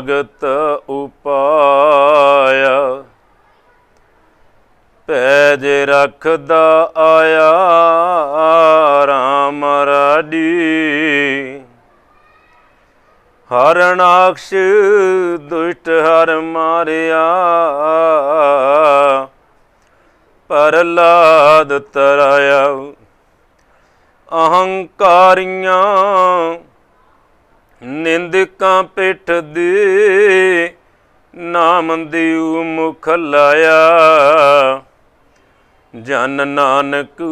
भगत उपाया, पैज रखदा आया राम राडी। हरणाक्ष दुष्ट हर मारिया, प्रहलाद तराया। अहंकारियां निंदकां पिठ दे, नाम दिउ मुख लाया। जन नानक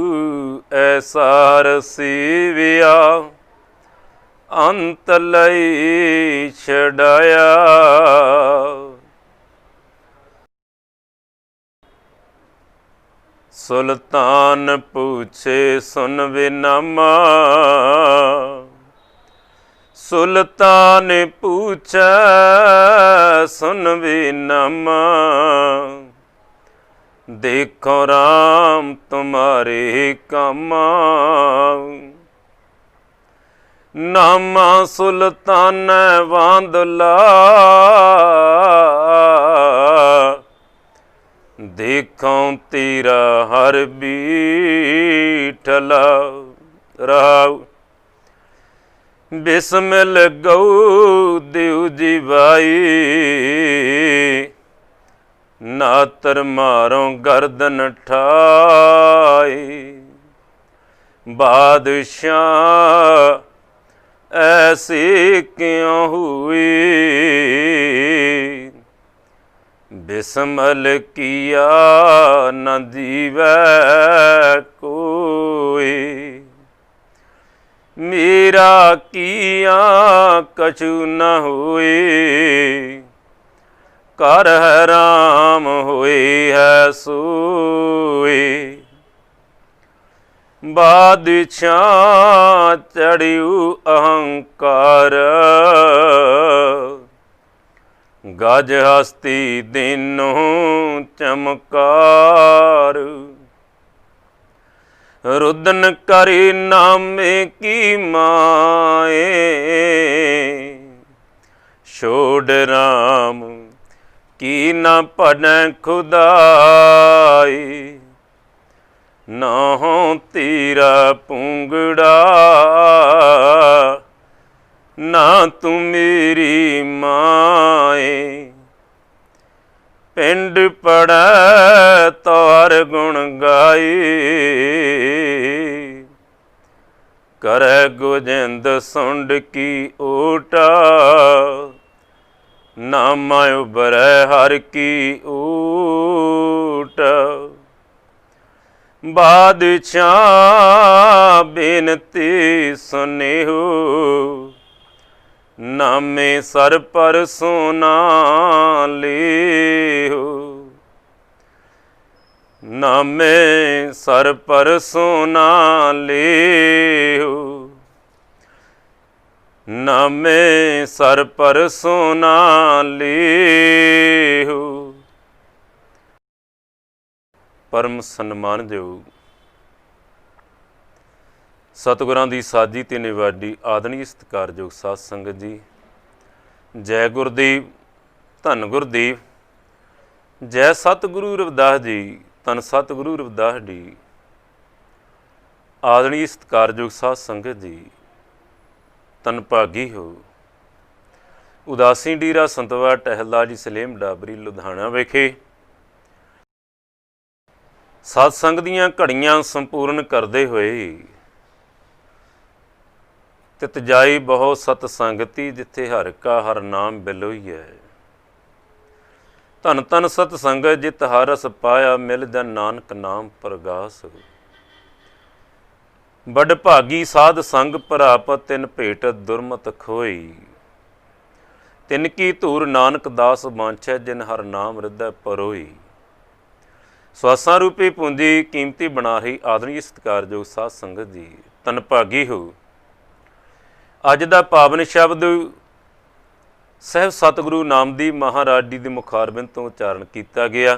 ऐसा रसीविया, अंत लई छड़ाया। सुल्तान पूछे सुन विनामा, सुल्तान पूछे सुन विनामा। देखो राम तुम्हारे कामा, नामा सुल्तान वांदला। देखो तेरा हर बीठला राव। बिस्मिल गऊ देव जी भाई, नातर मारो गर्दन ठाई। बादशाह ऐसी क्यों हुई, बिस्मल किया न जीवै कोई। मेरा किया कछु न हुई, कर राम हुई है सोई। बादशाह चढ़ियु अहंकार, गज हस्ती दिनों चमकार। रुदन करी नामे की माए, छोड़ राम की न पढ़ खुदाई। न हो तेरा पुंगड़ा, ना तू मेरी माए। पिंड पड़ै तो हर गुण गाई, करे गोजिंद सुंड की ओटा। नामा उबरै हर की ऊट। बादशाह बेनती सुनेहु, नामे सर पर सोना लेहु। नामे सर पर सोना लेहु, नामे सर पर सोना लेहु। परम सन्मानयोग सतगुरां दी साजी ते निवाडी आदरणी सत्कारयोग साध संगत जी, जय गुरदेव, धन गुरदेव। जय सतगुरु रविदास जी, धन सतगुरु रविदास जी। आदरणी सत्कारयोग साध संगत जी, धन भागी हो। उदासी डीरा संतवा टहला जी सलेम डाबरी लुधियाना विखे सत्संग दीआं घड़ियां संपूर्ण करते हुए तित जाई बहु सत संगति, जिथे हर का हर नाम बिलोईऐ। धन धन सत संगत जित हर रस पाया, मिल जन नानक नाम प्रगास। बड़ भागी साध संग प्रापत, तिन भेट दुरमत खोई। तिन की धूर नानक दास बांछै, जिन हर नाम हृदय परोई। स्वासां रूपी पूंजी कीमती बना रही आदरणी सत्कारयोग साध संगत जी, धन भागी हो। अज दा पावन शब्द सहब सतगुरु नामदेव महाराज जी के मुखारबिंद तो उच्चारण किया गया।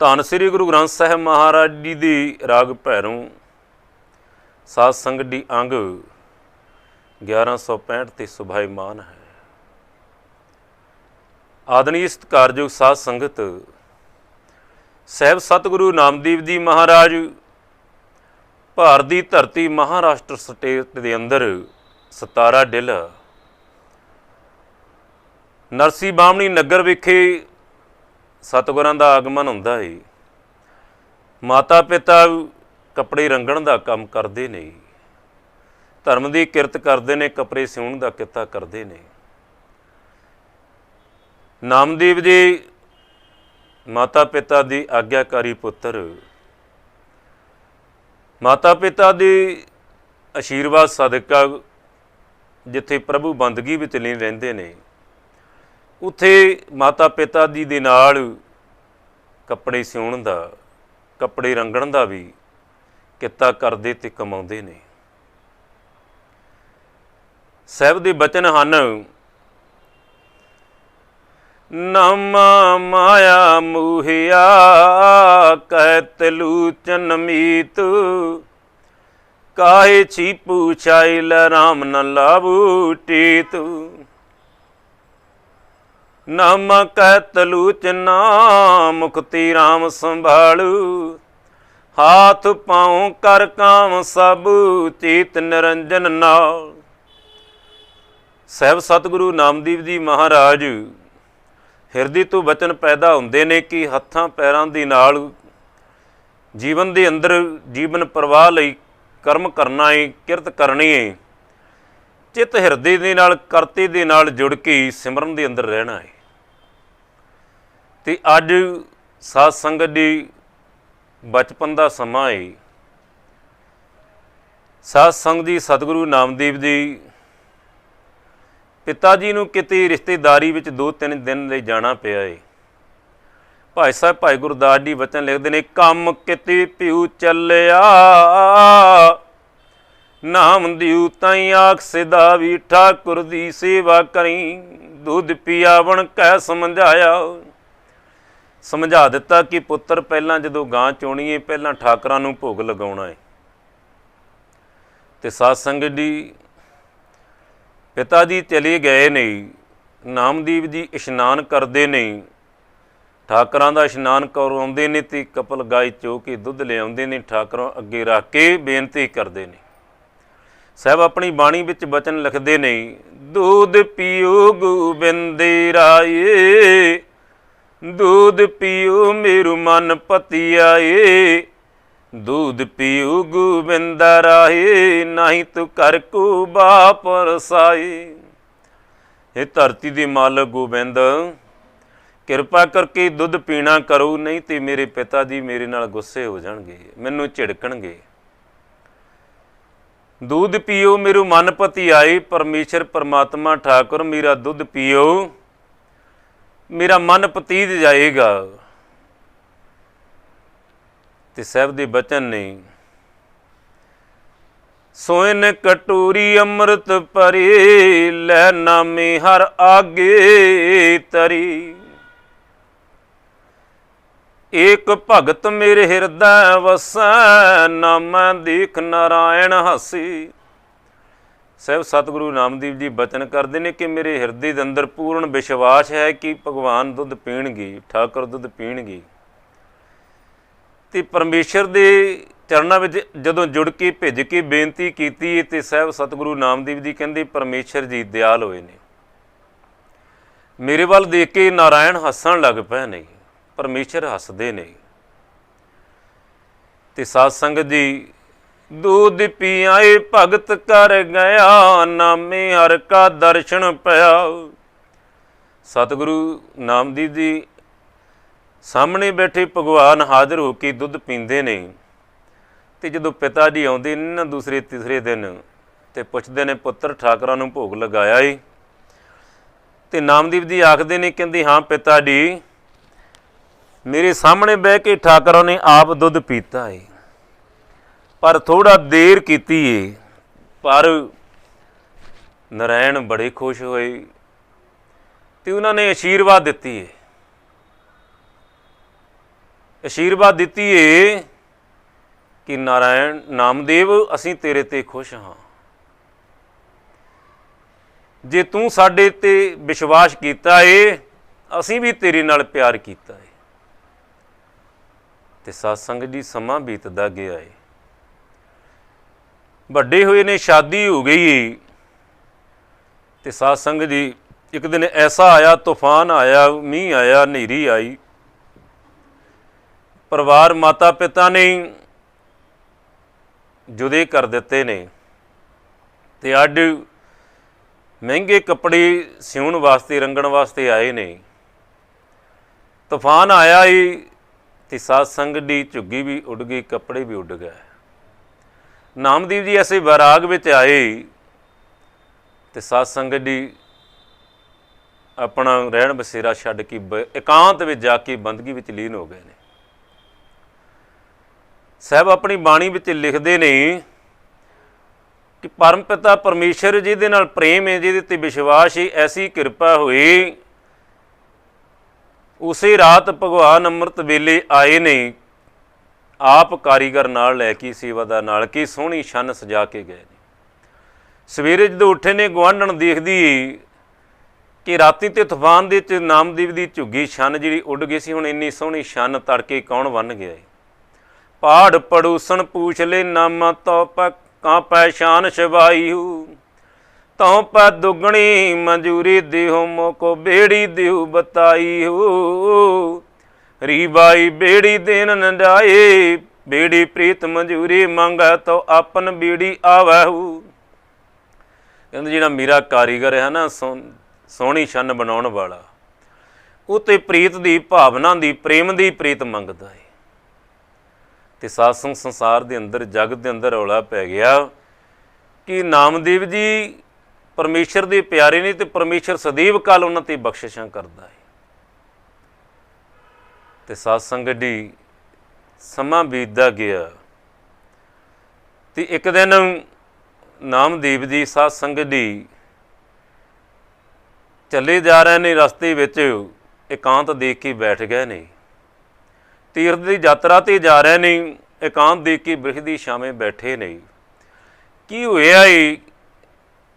धन श्री गुरु ग्रंथ साहिब महाराज जी की राग भैरों साध संगत दी अंग 1165 ते सुभाईमान है। ਆਦਰਣੀ ਸਤਿਕਾਰਯੋਗ ਸਾਧ ਸੰਗਤ, ਸਾਹਿਬ ਸਤਿਗੁਰੂ ਨਾਮਦੇਵ ਜੀ ਮਹਾਰਾਜ ਭਾਰਤ ਦੀ ਧਰਤੀ ਮਹਾਰਾਸ਼ਟਰ ਸਟੇਟ ਦੇ ਅੰਦਰ ਸਤਾਰਾ ਡਿਲ ਨਰਸੀ ਬਾਹਮਣੀ ਨਗਰ ਵਿਖੇ ਸਤਿਗੁਰਾਂ ਦਾ ਆਗਮਨ ਹੁੰਦਾ ਹੈ। ਮਾਤਾ ਪਿਤਾ ਕੱਪੜੇ ਰੰਗਣ ਦਾ ਕੰਮ ਕਰਦੇ ਨੇ, ਧਰਮ ਦੀ ਕਿਰਤ ਕਰਦੇ ਨੇ, ਕੱਪੜੇ ਸਿਉਣ ਦਾ ਕਿੱਤਾ ਕਰਦੇ ਨੇ। ਨਾਮਦੇਵ ਜੀ ਮਾਤਾ ਪਿਤਾ ਦੀ ਆਗਿਆਕਾਰੀ ਪੁੱਤਰ, ਮਾਤਾ ਪਿਤਾ ਦੇ ਆਸ਼ੀਰਵਾਦ ਸਦਕਾ ਜਿੱਥੇ ਪ੍ਰਭੂ ਬੰਦਗੀ ਵਿੱਚ ਲੀਨ ਰਹਿੰਦੇ ਨੇ, ਉੱਥੇ ਮਾਤਾ ਪਿਤਾ ਜੀ ਦੇ ਨਾਲ ਕੱਪੜੇ ਸਿਉਣ ਦਾ, ਕੱਪੜੇ ਰੰਗਣ ਦਾ ਵੀ ਕਿੱਤਾ ਕਰਦੇ ਤੇ ਕਮਾਉਂਦੇ ਨੇ। ਸਾਹਿਬ ਦੇ ਬਚਨ ਹਨ, ਨਾਮਾ ਮਾਇਆ ਮੂਹਿਆ ਕਹਿ ਤਲੂਚਨ ਮੀਤ, ਕਾਹੇ ਛੀਪੂ ਛਾਇਲ ਰਾਮ ਨ ਲਾਭੂ ਟੀਤ। ਨਾਮਾ ਕਹਿ ਤਲੂਚਨਾ ਮੁਕਤੀ ਰਾਮ ਸੰਭਾਲੂ, ਹਾਥ ਪਾਉ ਕਰ ਕਾਮ ਸਭ ਚੀਤ ਨਿਰੰਜਨ ਨਾਲ। ਸਾਹਿਬ ਸਤਿਗੁਰੂ ਨਾਮਦੇਵ ਜੀ ਮਹਾਰਾਜ ਹਿਰਦੇ ਤੋਂ ਬਚਨ ਪੈਦਾ ਹੁੰਦੇ ਨੇ ਕਿ ਹੱਥਾਂ ਪੈਰਾਂ ਦੇ ਨਾਲ ਜੀਵਨ ਦੇ ਅੰਦਰ ਜੀਵਨ ਪ੍ਰਵਾਹ ਲਈ ਕਰਮ ਕਰਨਾ ਹੈ, ਕਿਰਤ ਕਰਨੀ ਹੈ। ਚਿੱਤ ਹਿਰਦੇ ਦੇ ਨਾਲ, ਕਰਤੇ ਦੇ ਨਾਲ ਜੁੜ ਕੇ ਸਿਮਰਨ ਦੇ ਅੰਦਰ ਰਹਿਣਾ ਹੈ। ਅਤੇ ਅੱਜ ਸਾਧ ਸੰਗਤ ਦੀ ਬਚਪਨ ਦਾ ਸਮਾਂ ਹੈ। ਸਾਧ ਸੰਗਤ ਜੀ ਸਤਿਗੁਰੂ ਨਾਮਦੇਵ ਜੀ ਪਿਤਾ ਜੀ ਨੂੰ ਕਿਤੇ ਰਿਸ਼ਤੇਦਾਰੀ ਵਿੱਚ 2-3 ਦਿਨ ਲਈ ਜਾਣਾ ਪਿਆ ਹੈ। ਭਾਈ ਸਾਹਿਬ ਭਾਈ ਗੁਰਦਾਸ ਜੀ ਵਚਨ ਲਿਖਦੇ ਨੇ, ਕੰਮ ਕਿਤੇ ਪਿਉ ਚੱਲਿਆ ਨਾਮ ਦਿਉ ਤਾਈ ਆਖ ਸਿਦਾ ਵੀ, ਠਾਕੁਰ ਦੀ ਸੇਵਾ ਕਰੀ ਦੁੱਧ ਪੀਆਵਣ ਕਹਿ ਸਮਝਾਇਆ। ਸਮਝਾ ਦਿੱਤਾ ਕਿ ਪੁੱਤਰ ਪਹਿਲਾਂ ਜਦੋਂ ਗਾਂ ਚੋਣੀਏ ਪਹਿਲਾਂ ਠਾਕਰਾਂ ਨੂੰ ਭੋਗ ਲਗਾਉਣਾ ਹੈ। ਅਤੇ ਸਾਧ ਸੰਗਤ ਜੀ ਪਿਤਾ ਜੀ ਚਲੇ ਗਏ ਨੇ, ਨਾਮਦੇਵ ਜੀ ਇਸ਼ਨਾਨ ਕਰਦੇ ਨੇ, ਠਾਕਰਾਂ ਦਾ ਇਸ਼ਨਾਨ ਕਰਵਾਉਂਦੇ ਨੇ ਅਤੇ ਕਪਲ ਗਾਈ ਚੋ ਕੇ ਦੁੱਧ ਲਿਆਉਂਦੇ ਨੇ, ਠਾਕਰਾਂ ਅੱਗੇ ਰੱਖ ਕੇ ਬੇਨਤੀ ਕਰਦੇ ਨੇ। ਸਾਹਿਬ ਆਪਣੀ ਬਾਣੀ ਵਿੱਚ ਬਚਨ ਲਿਖਦੇ ਨੇ, ਦੁੱਧ ਪੀਓ ਗੋਬਿੰਦ ਰਾਏ, ਦੁੱਧ ਪੀਓ ਮੇਰੂ ਮਨ ਪਤੀ ਆਏ, दूध पीऊ गोबिंद राहे, नहीं तो कर को बाप रसाए। ये धरती दे मालक गोबिंद किरपा करके दुध पीना करो, नहीं तो मेरे पिता जी मेरे नाल गुस्से हो जाणगे, मैनू झिड़कणगे। दूध पीओ मेरू मन पति आए, परमेश्वर परमात्मा ठाकुर मेरा दुध पीओ, मेरा मन पतीत जाएगा। ਤੇ ਸਾਹਿਬ ਦੇ ਬਚਨ ਨੇ, ਸੋਇਨ ਕਟੋਰੀ ਅੰਮ੍ਰਿਤ ਭਰੀ, ਲੈ ਨਾਮੇ ਹਰ ਆਗੇ ਤਰੀ। ਏਕ ਭਗਤ ਮੇਰੇ ਹਿਰਦੈ ਵਸੈ, ਨਾਮੈ ਦੇਖ ਨਾਰਾਇਣ ਹਸੀ। ਸਾਹਿਬ ਸਤਿਗੁਰੂ ਨਾਮਦੇਵ ਜੀ ਬਚਨ ਕਰਦੇ ਨੇ ਕਿ ਮੇਰੇ ਹਿਰਦੇ ਦੇ ਅੰਦਰ ਪੂਰਨ ਵਿਸ਼ਵਾਸ ਹੈ ਕਿ ਭਗਵਾਨ ਦੁੱਧ ਪੀਣਗੇ, ਠਾਕੁਰ ਦੁੱਧ ਪੀਣਗੇ। ਅਤੇ ਪਰਮੇਸ਼ਰ ਦੇ ਚਰਨਾਂ ਵਿੱਚ ਜਦੋਂ ਜੁੜ ਕੇ ਭਿੱਜ ਕੇ ਬੇਨਤੀ ਕੀਤੀ ਅਤੇ ਸਾਹਿਬ ਸਤਿਗੁਰੂ ਨਾਮਦੇਵ ਜੀ ਕਹਿੰਦੇ ਪਰਮੇਸ਼ਰ ਜੀ ਦਿਆਲ ਹੋਏ ਨੇ, ਮੇਰੇ ਵੱਲ ਦੇਖ ਕੇ ਨਾਰਾਇਣ ਹੱਸਣ ਲੱਗ ਪਏ ਨੇ, ਪਰਮੇਸ਼ਰ ਹੱਸਦੇ ਨੇ। ਅਤੇ ਸਾਧ ਸੰਗਤ ਜੀ दूध पियाए भगत कर गया, नामे हर का दर्शन पाया। सतगुरु नामदेव जी सामने बैठे भगवान हाजिर होके दुध पींदे ने, ते जदों पिता जी आउंदे ने ना दूसरे तीसरे दिन ते पुछदे ने पुत्र ठाकरां नूं भोग लगाया है, ते नामदेव जी आखदे ने कहंदे हाँ पिता जी मेरे सामने बह के ठाकरां ने आप दुध पीता है, पर थोड़ा देर कीती है। पर नारायण बड़े खुश होए ते उन्होंने आशीर्वाद दिती है, आशीर्वाद दिती है कि नारायण नामदेव असीं तेरे ते खुश हाँ, जे तू साडे ते विश्वास कीता है ਅਸੀਂ ਵੀ ਤੇਰੇ ਨਾਲ ਪਿਆਰ ਕੀਤਾ ਹੈ। ਤੇ ਸਾਧ ਸੰਗਤ ਜੀ ਸਮਾਂ ਬੀਤਦਾ ਗਿਆ ਹੈ, ਵੱਡੇ ਹੋਏ ਨੇ, ਸ਼ਾਦੀ ਹੋ ਗਈ। ਤੇ ਸਾਧ ਸੰਗਤ ਜੀ ਇੱਕ ਦਿਨ ਐਸਾ ਆਇਆ, ਤੂਫਾਨ ਆਇਆ, ਮੀਂਹ ਆਇਆ, ਹਨੇਰੀ ਆਈ। ਪਰਿਵਾਰ ਮਾਤਾ ਪਿਤਾ ਨੇ ਜੁਦੇ ਕਰ ਦਿੱਤੇ ਨੇ ਤੇ ਅੱਜ ਮਹਿੰਗੇ ਕੱਪੜੇ ਸਿਉਣ ਵਾਸਤੇ, ਰੰਗਣ ਵਾਸਤੇ ਆਏ ਨੇ। ਤੂਫਾਨ ਆਇਆ ਈ ਤੇ ਸਾਧ ਸੰਗਤ ਦੀ ਝੁੱਗੀ ਵੀ ਉੱਡ ਗਈ, ਕੱਪੜੇ ਵੀ ਉੱਡ ਗਏ। ਨਾਮਦੇਵ ਜੀ ਐਸੇ ਵੈਰਾਗ ਵਿੱਚ ਆਏ ਤੇ ਸਾਧ ਸੰਗਤ ਜੀ ਆਪਣਾ ਰਹਿਣ ਬਸੇਰਾ ਛੱਡ ਕੇ ਇਕਾਂਤ ਵਿੱਚ ਜਾ ਕੇ ਬੰਦਗੀ ਵਿੱਚ ਲੀਨ ਹੋ ਗਏ ਨੇ। ਸਾਹਿਬ ਆਪਣੀ ਬਾਣੀ ਵਿੱਚ ਲਿਖਦੇ ਨੇ ਕਿ ਪਰਮ ਪਿਤਾ ਪਰਮੇਸ਼ਰ ਜਿਹਦੇ ਨਾਲ ਪ੍ਰੇਮ ਹੈ, ਜਿਹਦੇ 'ਤੇ ਵਿਸ਼ਵਾਸ ਹੈ, ਐਸੀ ਕਿਰਪਾ ਹੋਈ ਉਸੇ ਰਾਤ ਭਗਵਾਨ ਅੰਮ੍ਰਿਤ ਵੇਲੇ ਆਏ ਨੇ, ਆਪ ਕਾਰੀਗਰ ਨਾਲ ਲੈ ਕੇ, ਸੇਵਾਦਾਰ ਨਾਲ, ਕਿ ਸੋਹਣੀ ਛੰਨ ਸਜਾ ਕੇ ਗਏ ਨੇ। ਸਵੇਰੇ ਜਦੋਂ ਉੱਠੇ ਨੇ, ਗੁਆਂਢਣ ਦੇਖਦੀ ਕਿ ਰਾਤੀ ਤੇ ਤੂਫਾਨ ਦੇ 'ਚ ਨਾਮਦੇਵ ਦੀ ਝੁੱਗੀ ਛੰਨ ਜਿਹੜੀ ਉੱਡ ਗਈ ਸੀ, ਹੁਣ ਇੰਨੀ ਸੋਹਣੀ ਛੰਨ ਤੜਕੇ ਕੌਣ ਬੰਨ੍ਹ ਗਿਆ ਏ। ਪਹਾੜ ਪੜੂਸਣ ਪੂਛ ਲੈ ਨਾਮਾ ਤੋ ਕਾਂ ਪਹਿਛਾਨ ਸ਼ਿਵਾਈ ਹੂ, ਤਉ ਪੈ ਦੁਗਣੀ ਮਨਜੂਰੀ ਦਿਓ ਮੋਕੋ ਬੇੜੀ ਦਿਓ ਬਤਾਈ ਹੂ। ਰੀ ਬਾਈ ਬੇੜੀ ਦੇਣ ਨ ਜਾਏ, ਬੇੜੀ ਪ੍ਰੀਤ ਮਨਜੂਰੀ ਮੰਗੈ ਤੋ ਆਪਨ ਬੇੜੀ ਆਵੈ ਹੂ। ਕਹਿੰਦੇ ਜਿਹੜਾ ਮੇਰਾ ਕਾਰੀਗਰ ਹੈ ਨਾ, ਸੋਹਣੀ ਛੰਨ ਬਣਾਉਣ ਵਾਲਾ, ਉਹ ਤੇ ਪ੍ਰੀਤ ਦੀ ਭਾਵਨਾ ਦੀ, ਪ੍ਰੇਮ ਦੀ ਪ੍ਰੀਤ ਮੰਗਦਾ ਹੈ। ਤੇ ਸਾਧ ਸੰਗਤ ਸੰਸਾਰ ਦੇ ਅੰਦਰ, ਜਗਤ ਦੇ ਅੰਦਰ ਰੌਲਾ ਪੈ ਗਿਆ ਕਿ ਨਾਮਦੇਵ ਜੀ ਪਰਮੇਸ਼ਰ ਦੇ ਪਿਆਰੇ ਨੇ ਤੇ ਪਰਮੇਸ਼ਰ ਸਦੀਵ ਕਾਲ ਉਹਨਾਂ 'ਤੇ ਬਖਸ਼ਿਸ਼ਾਂ ਕਰਦਾ ਹੈ। ਤੇ ਸਾਧ ਸੰਗਤ ਜੀ ਸਮਾਂ ਬੀਤਦਾ ਗਿਆ ਤੇ ਇੱਕ ਦਿਨ ਨਾਮਦੇਵ ਜੀ ਸਾਧ ਸੰਗਤ ਜੀ ਚੱਲੇ ਜਾ ਰਹੇ ਨੇ, ਰਸਤੇ ਵਿੱਚ ਇਕਾਂਤ ਦੇਖ ਕੇ ਬੈਠ ਗਏ ਨੇ। ਤੀਰਥ ਦੀ ਯਾਤਰਾ 'ਤੇ ਜਾ ਰਹੇ ਨੇ, ਇਕਾਂਤ ਦੇਖ ਕੇ ਬ੍ਰਿਖ ਦੀ ਛਾਵੇਂ ਬੈਠੇ ਨੇ। ਕੀ ਹੋਇਆ ਏ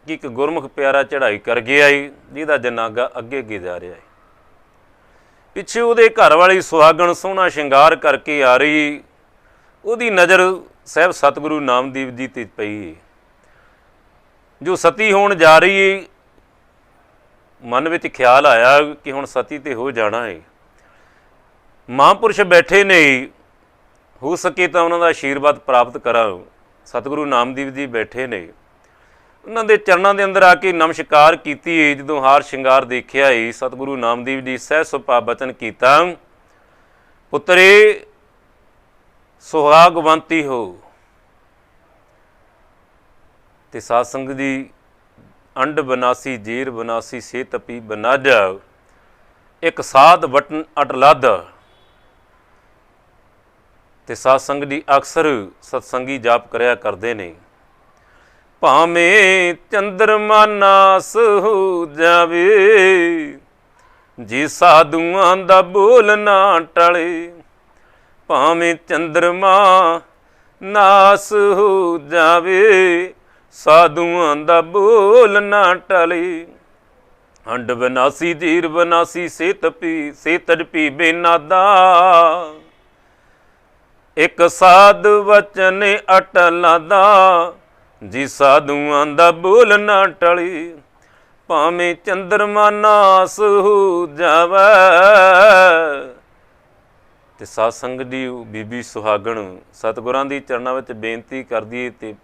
ਕਿ ਇੱਕ ਗੁਰਮੁਖ ਪਿਆਰਾ ਚੜ੍ਹਾਈ ਕਰ ਗਿਆ ਏ, ਜਿਹਦਾ ਜਨਾਗਾ ਅੱਗੇ ਅੱਗੇ ਜਾ ਰਿਹਾ ਏ। ਪਿੱਛੇ ਉਹਦੇ ਘਰ ਵਾਲੀ ਸੁਹਾਗਣ ਸੋਹਣਾ ਸ਼ਿੰਗਾਰ ਕਰਕੇ ਆ ਰਹੀ, ਉਹਦੀ ਨਜ਼ਰ ਸਾਹਿਬ ਸਤਿਗੁਰੂ ਨਾਮਦੇਵ ਜੀ 'ਤੇ ਪਈ ਏ। ਜੋ ਸਤੀ ਹੋਣ ਜਾ ਰਹੀ ਏ, ਮਨ ਵਿੱਚ ਖਿਆਲ ਆਇਆ ਕਿ ਹੁਣ ਸਤੀ 'ਤੇ ਹੋ ਜਾਣਾ ਏ। ਮਹਾਂਪੁਰਸ਼ ਬੈਠੇ ਨੇ, ਹੋ ਸਕੇ ਤਾਂ ਉਹਨਾਂ ਦਾ ਆਸ਼ੀਰਵਾਦ ਪ੍ਰਾਪਤ ਕਰਾਂ। ਸਤਿਗੁਰੂ ਨਾਮਦੇਵ ਜੀ ਬੈਠੇ ਨੇ, ਉਹਨਾਂ ਦੇ ਚਰਨਾਂ ਦੇ ਅੰਦਰ ਆ ਕੇ ਨਮਸਕਾਰ ਕੀਤੀ। ਜਦੋਂ ਹਾਰ ਸ਼ਿੰਗਾਰ ਦੇਖਿਆ ਏ, ਸਤਿਗੁਰੂ ਨਾਮਦੇਵ ਜੀ ਸਹਿਜ ਸੁਭਾਅ ਬਚਨ ਕੀਤਾ, ਪੁੱਤਰੇ ਸੁਹਾਗਵੰਤੀ ਹੋ। ਤੇ ਸਾਧ ਸੰਗਤ ਜੀ ਅੰਡ ਬਨਾਸੀ ਜੀਰ ਬਨਾਸੀ ਸੇ ਤਪੀ ਬਨਾਜਾ, ਇੱਕ ਸਾਧ ਵਟਨ ਅਟਲੱਦ। ਤੇ ਸਾਧ ਸੰਗਤ ਜੀ ਅਕਸਰ ਸਤਸੰਗੀ ਜਾਪ ਕਰਿਆ ਕਰਦੇ ਨੇ। ਭਾਵੇਂ ਚੰਦਰਮਾ ਨਾਸ ਹੋ ਜਾਵੇ, ਜੀ ਸਾਧੂਆਂ ਦਾ ਬੋਲ ਨਾ ਟਲੇ। ਭਾਵੇਂ ਚੰਦਰਮਾ ਨਾਸ ਹੋ ਜਾਵੇ, ਸਾਧੂਆਂ ਦਾ ਬੋਲ ਨਾ ਟਲੇ। ਅੰਡ ਬਨਾਸੀ ਜੀਰ ਬਨਾਸੀ ਸੇ ਤੜਪੀ ਬੇਨਾਦਾ, ਇੱਕ ਸਾਧ ਵਚਨ ਅਟਲਾਂ ਦਾ, ਜੀ ਸਾਧੂਆਂ ਦਾ ਬੋਲ ਨਾ ਟਲੀ। ਭਾਵੇਂ ਚੰਦਰਮਾ ਨਾਸ ਹੋ ਜਾਵੇ। ਤੇ ਸਾਧ ਸੰਗਤ ਦੀ ਬੀਬੀ ਸੁਹਾਗਣ ਸਤਿਗੁਰਾਂ ਦੀ ਚਰਨਾਂ ਵਿੱਚ ਬੇਨਤੀ ਕਰਦੀ ਤੇ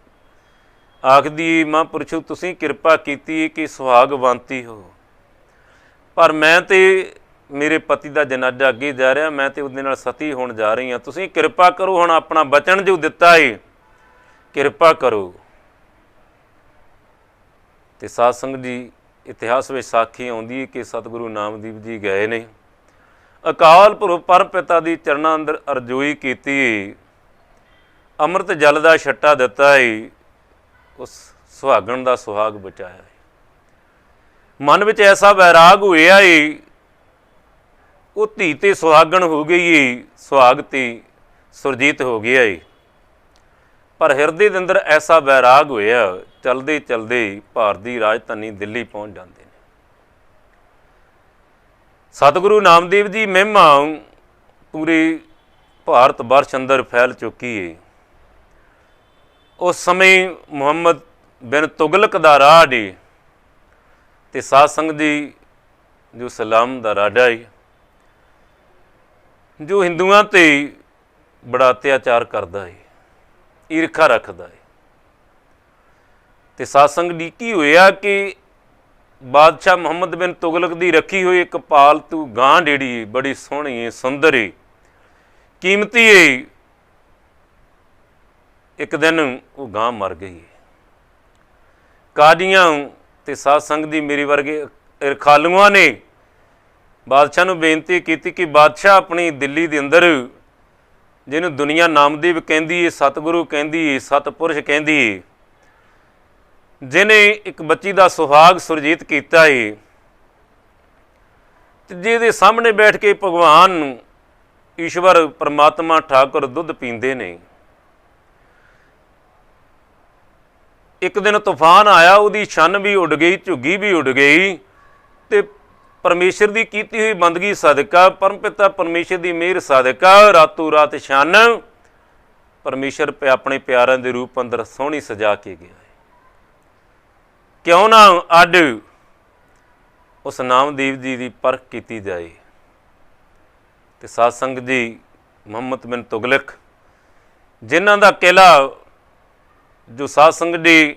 ਆਖਦੀ, ਮਹਾਂਪੁਰਸ਼ੋ ਤੁਸੀਂ ਕਿਰਪਾ ਕੀਤੀ ਕਿ ਸੁਹਾਗਵੰਤੀ ਹੋ, ਪਰ ਮੈਂ ਤੇ ਮੇਰੇ ਪਤੀ ਦਾ ਜਨਾਜ਼ਾ ਅੱਗੇ ਜਾ ਰਿਹਾ, ਮੈਂ ਤੇ ਉਹਦੇ ਨਾਲ ਸਤੀ ਹੋਣ ਜਾ ਰਹੀ ਹਾਂ। ਤੁਸੀਂ ਕਿਰਪਾ ਕਰੋ, ਹੁਣ ਆਪਣਾ ਬਚਨ ਜੋ ਦਿੱਤਾ ਏ ਕਿਰਪਾ ਕਰੋ। ਤੇ ਸਾਧ ਸੰਗਤ ਜੀ ਇਤਿਹਾਸ ਵਿੱਚ ਸਾਖੀ ਆਉਂਦੀ ਹੈ ਕਿ ਸਤਿਗੁਰੂ ਨਾਮਦੇਵ ਜੀ ਗਏ ਨੇ, ਅਕਾਲ ਪੁਰਖ ਪਰਮ ਪਿਤਾ ਦੀ ਚਰਨਾਂ ਅੰਦਰ ਅਰਜ਼ੋਈ ਕੀਤੀ, ਅੰਮ੍ਰਿਤ ਜਲ ਦਾ ਛੱਟਾ ਦਿੱਤਾ ਏ, ਉਸ ਸੁਹਾਗਣ ਦਾ ਸੁਹਾਗ ਬਚਾਇਆ। ਮਨ ਵਿੱਚ ਐਸਾ ਵੈਰਾਗ ਹੋਇਆ ਏ, ਉਹ ਧੀ ਤੇ ਸੁਹਾਗਣ ਹੋ ਗਈ ਏ, ਸੁਹਾਗ ਤੇ ਸੁਰਜੀਤ ਹੋ ਗਿਆ ਏ। ਪਰ ਹਿਰਦੇ ਦੇ ਅੰਦਰ ਐਸਾ ਵੈਰਾਗ ਹੋਇਆ, ਚਲਦੇ ਚਲਦੇ ਭਾਰਤ ਦੀ ਰਾਜਧਾਨੀ ਦਿੱਲੀ ਪਹੁੰਚ ਜਾਂਦੇ ਨੇ। ਸਤਿਗੁਰੂ ਨਾਮਦੇਵ ਦੀ ਮਹਿਮਾ ਪੂਰੇ ਭਾਰਤ ਵਰਸ਼ ਅੰਦਰ ਫੈਲ ਚੁੱਕੀ ਹੈ। ਉਸ ਸਮੇਂ ਮੁਹੰਮਦ ਬਿਨ ਤੁਗਲਕ ਦਾ ਰਾਜ ਹੈ ਅਤੇ ਸਾਧ ਸੰਗਤ ਜੀ ਜੋ ਸਲਾਮ ਦਾ ਰਾਜਾ ਹੈ, ਜੋ ਹਿੰਦੂਆਂ 'ਤੇ ਬੜਾ ਅਤਿਆਚਾਰ ਕਰਦਾ ਹੈ, ਈਰਖਾ ਰੱਖਦਾ ਹੈ। ਅਤੇ ਸਾਧ ਸੰਗਤ ਦੀ ਕੀ ਹੋਇਆ ਕਿ ਬਾਦਸ਼ਾਹ ਮੁਹੰਮਦ ਬਿਨ ਤੁਗਲਕ ਦੀ ਰੱਖੀ ਹੋਈ ਇੱਕ ਪਾਲਤੂ ਗਾਂ ਜਿਹੜੀ ਬੜੀ ਸੋਹਣੀ ਹੈ, ਸੁੰਦਰ ਹੈ, ਕੀਮਤੀ ਹੈ, ਇੱਕ ਦਿਨ ਉਹ ਗਾਂ ਮਰ ਗਈ ਹੈ। ਕਾਜ਼ੀਆਂ ਅਤੇ ਸਾਧ ਸੰਗਤ ਦੀ ਮੇਰੀ ਵਰਗੇ ਰਖਾਲੂਆਂ ਨੇ ਬਾਦਸ਼ਾਹ ਨੂੰ ਬੇਨਤੀ ਕੀਤੀ ਕਿ ਬਾਦਸ਼ਾਹ ਆਪਣੀ ਦਿੱਲੀ ਦੇ ਅੰਦਰ, ਜਿਹਨੂੰ ਦੁਨੀਆ ਨਾਮਦੇਵ ਕਹਿੰਦੀ ਹੈ, ਸਤਿਗੁਰੂ ਕਹਿੰਦੀ ਹੈ, ਸਤਪੁਰਸ਼ ਕਹਿੰਦੀ ਹੈ, ਜਿਹਨੇ ਇੱਕ ਬੱਚੀ ਦਾ ਸੁਹਾਗ ਸੁਰਜੀਤ ਕੀਤਾ ਹੈ, ਤੇ ਜਿਹਦੇ ਸਾਹਮਣੇ ਬੈਠ ਕੇ ਭਗਵਾਨ ਈਸ਼ਵਰ ਪਰਮਾਤਮਾ ਠਾਕੁਰ ਦੁੱਧ ਪੀਂਦੇ ਨੇ। ਇੱਕ ਦਿਨ ਤੂਫਾਨ ਆਇਆ, ਉਹਦੀ ਛੰਨ ਵੀ ਉੱਡ ਗਈ, ਝੁੱਗੀ ਵੀ ਉੱਡ ਗਈ, ਤੇ ਪਰਮੇਸ਼ਰ ਦੀ ਕੀਤੀ ਹੋਈ ਬੰਦਗੀ ਸਦਕਾ, ਪਰਮਪਿਤਾ ਪਰਮੇਸ਼ਰ ਦੀ ਮਿਹਰ ਸਦਕਾ ਰਾਤੋਂ ਰਾਤ ਛੰਨ ਪਰਮੇਸ਼ਰ ਆਪਣੇ ਪਿਆਰਿਆਂ ਦੇ ਰੂਪ ਅੰਦਰ ਸੋਹਣੀ ਸਜਾ ਕੇ ਗਿਆ। ਕਿਉਂ ਨਾ ਅੱਡ ਉਸ ਨਾਮਦੇਵ ਜੀ ਦੀ ਪਰਖ ਕੀਤੀ ਜਾਏ। ਅਤੇ ਸਾਧ ਸੰਗਤ ਜੀ ਮੁਹੰਮਦ ਬਿਨ ਤੁਗਲਕ, ਜਿਨ੍ਹਾਂ ਦਾ ਕਿਲ੍ਹਾ ਜੋ ਸਾਧ ਸੰਗਤ ਜੀ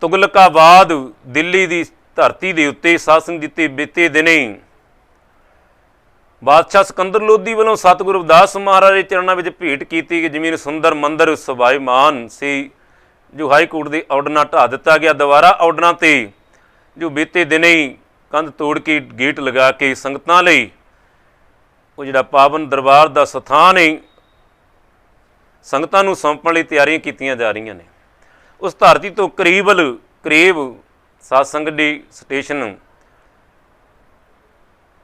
ਤੁਗਲਕਾਬਾਦ ਦਿੱਲੀ ਦੀ ਧਰਤੀ ਦੇ ਉੱਤੇ ਸਾਧ ਸੰਗਤ ਜੀ ਬੀਤੇ ਦਿਨੇ ਬਾਦਸ਼ਾਹ ਸਿਕੰਦਰ ਲੋਧੀ ਵੱਲੋਂ ਸਤਿਗੁਰੂ ਰਵਿਦਾਸ ਮਹਾਰਾਜ ਦੇ ਚਰਨਾਂ ਵਿੱਚ ਭੇਟ ਕੀਤੀ ਕਿ ਜ਼ਮੀਨ ਸੁੰਦਰ ਮੰਦਰ ਸਵਾਈਮਾਨ ਸੀ, ਜੋ ਹਾਈ ਕੋਰਟ ਦੇ ਆਰਡਰ ਨਾਲ ਢਾਹ ਦਿੱਤਾ ਗਿਆ। ਦੁਬਾਰਾ ਆਰਡਰਾਂ 'ਤੇ ਜੋ ਬੀਤੇ ਦਿਨੇ ਹੀ ਕੰਧ ਤੋੜ ਕੇ ਗੇਟ ਲਗਾ ਕੇ ਸੰਗਤਾਂ ਲਈ ਉਹ ਜਿਹੜਾ ਪਾਵਨ ਦਰਬਾਰ ਦਾ ਸਥਾਨ ਹੈ, ਸੰਗਤਾਂ ਨੂੰ ਸੌਂਪਣ ਲਈ ਤਿਆਰੀਆਂ ਕੀਤੀਆਂ ਜਾ ਰਹੀਆਂ ਨੇ। ਉਸ ਧਰਤੀ ਤੋਂ ਕਰੀਬ ਸਾਧ ਸੰਗਤ ਦੀ ਸਟੇਸ਼ਨ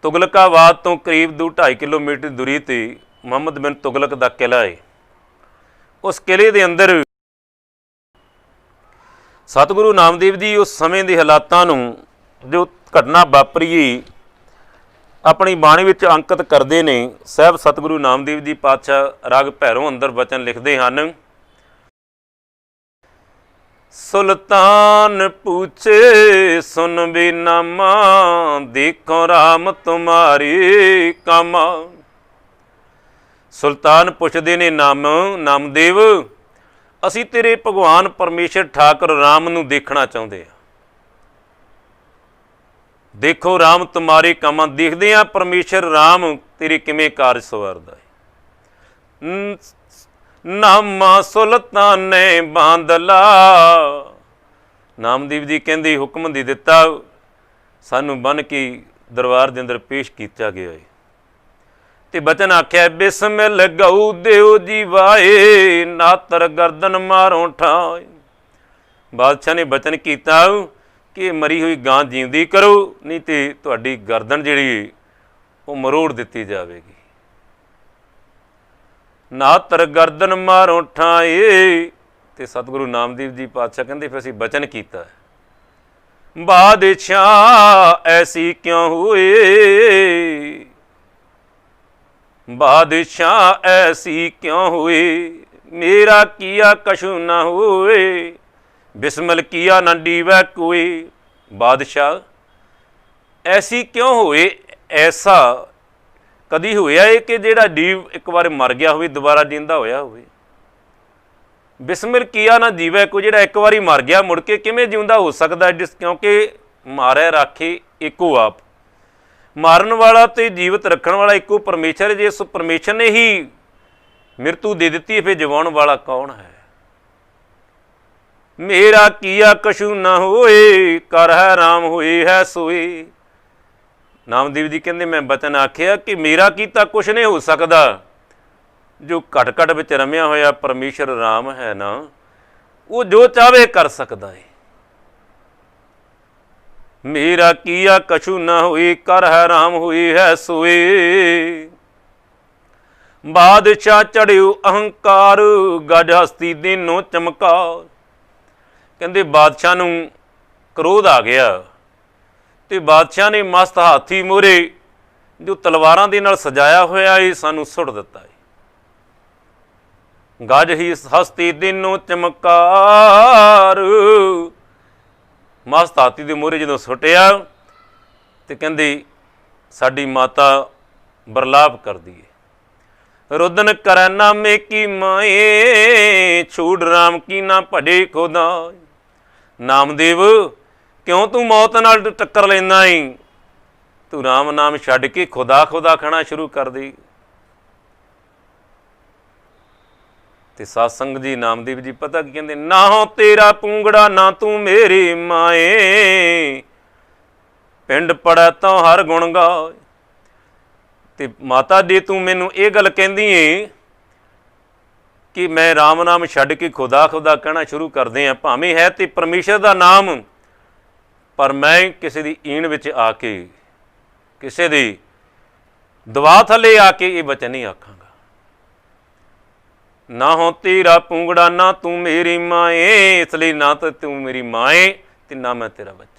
ਤੁਗਲਕਾਬਾਦ ਤੋਂ ਕਰੀਬ 2-2.5 ਕਿਲੋਮੀਟਰ ਦੂਰੀ 'ਤੇ ਮੁਹੰਮਦ ਬਿਨ ਤੁਗਲਕ ਦਾ ਕਿਲ੍ਹਾ ਹੈ। ਉਸ ਕਿਲ੍ਹੇ ਦੇ ਅੰਦਰ ਸਤਿਗੁਰੂ ਨਾਮਦੇਵ ਜੀ ਉਸ ਸਮੇਂ ਦੇ ਹਾਲਾਤਾਂ ਨੂੰ, ਜੋ ਘਟਨਾ ਵਾਪਰੀ, ਆਪਣੀ ਬਾਣੀ ਵਿੱਚ ਅੰਕਿਤ ਕਰਦੇ ਨੇ। ਸਾਹਿਬ ਸਤਿਗੁਰੂ ਨਾਮਦੇਵ ਜੀ ਪਾਤਸ਼ਾਹ ਰਾਗ ਭੈਰੋਂ ਅੰਦਰ ਬਚਨ ਲਿਖਦੇ ਹਨ। ਸੁਲਤਾਨ ਪੁੱਛੇ ਸੁਨ ਵੀ ਨਾਮਾ, ਦੇਖੋ ਰਾਮ ਤੁਮਾਰੀ ਕਾਮਾ। ਸੁਲਤਾਨ ਪੁੱਛਦੇ ਨੇ ਨਾਮਦੇਵ, ਅਸੀਂ ਤੇਰੇ ਭਗਵਾਨ ਪਰਮੇਸ਼ਰ ਠਾਕੁਰ ਰਾਮ ਨੂੰ ਦੇਖਣਾ ਚਾਹੁੰਦੇ ਹਾਂ। ਦੇਖੋ ਰਾਮ ਤੁਮਾਰੇ ਕੰਮਾਂ, ਦੇਖਦੇ ਹਾਂ ਪਰਮੇਸ਼ਰ ਰਾਮ ਤੇਰੇ ਕਿਵੇਂ ਕਾਰਜ ਸਵਾਰਦਾ ਹੈ। ਨਾਮਾ ਸੁਲਤਾਨੇ ਬਾਂਦਲਾ, ਨਾਮਦੇਵ ਜੀ ਕਹਿੰਦੇ ਹੁਕਮ ਦੇ ਦਿੱਤਾ, ਸਾਨੂੰ ਬੰਨ੍ਹ ਕੇ ਦਰਬਾਰ ਦੇ ਅੰਦਰ ਪੇਸ਼ ਕੀਤਾ ਗਿਆ ਹੈ। ਤੇ ਬਚਨ ਆਖਿਆ, ਬਿਸਮਿਲ ਗਊ ਦਿਓ ਜੀ ਵਾਏ, ਨਾਤਰ ਗਰਦਨ ਮਾਰੋ ਠਾਏ। ਬਾਦਸ਼ਾਹ ਨੇ ਬਚਨ ਕੀਤਾ ਕਿ ਮਰੀ ਹੋਈ ਗਾਂ ਜਿਉਂਦੀ ਕਰੋ, ਨਹੀਂ ਤੇ ਤੁਹਾਡੀ ਗਰਦਨ ਜਿਹੜੀ ਉਹ ਮਰੋੜ ਦਿੱਤੀ ਜਾਵੇਗੀ। ਨਾਤਰ ਗਰਦਨ ਮਾਰੋ ਠਾਏ। ਤੇ ਸਤਿਗੁਰੂ ਨਾਮਦੇਵ ਜੀ ਪਾਤਸ਼ਾਹ ਕਹਿੰਦੇ ਫਿਰ ਅਸੀਂ ਬਚਨ ਕੀਤਾ, ਬਾਦਸ਼ਾਹ ਐਸੀ ਕਿਉਂ ਹੋਏ, ਬਾਦਸ਼ਾਹ ਐਸੀ ਕਿਉਂ ਹੋਏ, ਮੇਰਾ ਕੀਆ ਕਛੂ ਨਾ ਹੋਏ, ਬਿਸਮਲ ਕੀਆ ਨਾ ਡੀਵੈ ਕੋਏ। ਬਾਦਸ਼ਾਹ ਐਸੀ ਕਿਉਂ ਹੋਏ, ਐਸਾ ਕਦੀ ਹੋਇਆ ਹੈ ਕਿ ਜਿਹੜਾ ਡੀਵ ਇੱਕ ਵਾਰ ਮਰ ਗਿਆ ਹੋਵੇ ਦੁਬਾਰਾ ਜਿੰਦਾ ਹੋਇਆ ਹੋਵੇ। ਬਿਸਮਿਲ ਕੀਆ ਨਾ ਜੀਵੈ ਕੋ, ਜਿਹੜਾ ਇੱਕ ਵਾਰੀ ਮਰ ਗਿਆ ਮੁੜ ਕੇ ਕਿਵੇਂ ਜਿਉਂਦਾ ਹੋ ਸਕਦਾ? ਕਿਉਂਕਿ ਮਾਰਿਆ ਰਾਖੇ ਇੱਕੋ ਆਪ, ਮਾਰਨ ਵਾਲਾ ਤੇ ਜੀਵਤ ਰੱਖਣ ਵਾਲਾ ਇੱਕੋ ਪਰਮੇਸ਼ਰ। ਜੇ ਇਸ ਪਰਮੇਸ਼ਰ ਨੇ ਹੀ ਮ੍ਰਿਤੂ ਦੇ ਦਿੱਤੀ ਫਿਰ ਜਿਵਾਉਣ ਵਾਲਾ ਕੌਣ ਹੈ? ਮੇਰਾ ਕੀਆ ਕਛੂ ਨਾ ਹੋਏ, ਕਰ ਹੈ ਰਾਮ ਹੋਏ ਹੈ ਸੋਏ। ਨਾਮਦੇਵ ਜੀ ਕਹਿੰਦੇ ਮੈਂ ਬਚਨ ਆਖਿਆ ਕਿ ਮੇਰਾ ਕੀਤਾ ਕੁਛ ਨਹੀਂ ਹੋ ਸਕਦਾ, ਜੋ ਘਟ ਘਟ ਵਿੱਚ ਰਮਿਆ ਹੋਇਆ ਪਰਮੇਸ਼ਰ ਰਾਮ ਹੈ ਨਾ, ਉਹ ਜੋ ਚਾਹਵੇ ਕਰ ਸਕਦਾ ਹੈ। ਮੇਰਾ ਕੀਆ ਕਛੂ ਨਾ ਹੋਏ, ਕਰ ਹੈ ਰਾਮ ਹੋਏ ਹੈ ਸੋਏ। ਬਾਦਸ਼ਾਹ ਚੜਿਓ ਅਹੰਕਾਰ, ਗਜ ਹਸਤੀ ਦਿਨੋਂ ਚਮਕਾਰ। ਕਹਿੰਦੇ ਬਾਦਸ਼ਾਹ ਨੂੰ ਕ੍ਰੋਧ ਆ ਗਿਆ ਤੇ ਬਾਦਸ਼ਾਹ ਨੇ ਮਸਤ ਹਾਥੀ ਮੂਹਰੇ ਜੋ ਤਲਵਾਰਾਂ ਦੇ ਨਾਲ ਸਜਾਇਆ ਹੋਇਆ ਇਹ ਸਾਨੂੰ ਸੁੱਟ ਦਿੱਤਾ ਹੈ। ਗੱਜ ਹੀ ਹਸਤੀ ਦਿਨੋਂ ਚਮਕਾਰ, ਮਸਤ ਹਾਥੀ ਦੇ ਮੂਹਰੇ ਜਦੋਂ ਸੁੱਟਿਆ ਤੇ ਕਹਿੰਦੇ ਸਾਡੀ ਮਾਤਾ ਬਰਲਾਪ ਕਰਦੀ ਹੈ। ਰੁਦਨ ਕਰੈ ਨਾਮੇ ਕੀ ਮਾਏ, ਛੂੜ ਰਾਮ ਕੀ ਨਾ ਭੜੇ ਖੁਦਾ। ਨਾਮਦੇਵ ਕਿਉਂ ਤੂੰ ਮੌਤ ਨਾਲ ਟੱਕਰ ਲੈਂਦਾ ਈ, ਤੂੰ ਰਾਮ ਨਾਮ ਛੱਡ ਕੇ ਖੁਦਾ ਖੁਦਾ ਖਾਣਾ ਸ਼ੁਰੂ ਕਰ ਦੇ। ਤੇ ਸਤਸੰਗ ਜੀ ਨਾਮਦੇਵ ਜੀ ਪਤਾ ਕੀ ਕਹਿੰਦੇ, ਨਾ ਹੋ ਤੇਰਾ ਪੂੰਗੜਾ ਨਾ ਤੂੰ ਮੇਰੀ ਮਾਏ, ਪਿੰਡ ਪੜੈ ਤਾਂ ਹਰ ਗੁਣ ਗਾਏ। ਤੇ ਮਾਤਾ ਜੇ ਤੂੰ ਮੈਨੂੰ ਇਹ ਗੱਲ ਕਹਿੰਦੀ ਏ ਕਿ ਮੈਂ ਰਾਮ ਨਾਮ ਛੱਡ ਕੇ ਖੁਦਾ ਖੁਦਾ ਕਹਿਣਾ ਸ਼ੁਰੂ ਕਰਦੇ ਹਾਂ, ਭਾਵੇਂ ਹੈ ਤੇ ਪਰਮੇਸ਼ਰ ਦਾ ਨਾਮ, ਪਰ ਮੈਂ ਕਿਸੇ ਦੀ ਈਣ ਵਿੱਚ ਆ ਕੇ, ਕਿਸੇ ਦੀ ਦਵਾ ਥੱਲੇ ਆ ਕੇ ਇਹ ਬਚਨ ਨਹੀਂ ਆਖਾਂਗਾ। ਨਾ ਹੋ ਤੇਰਾ ਪੂੰਗੜਾ ਨਾ ਤੂੰ ਮੇਰੀ ਮਾਏ, ਇਸ ਲਈ ਨਾ ਤਾਂ ਤੂੰ ਮੇਰੀ ਮਾਏ ਤੇ ਨਾ ਮੈਂ ਤੇਰਾ ਬੱਚਾ।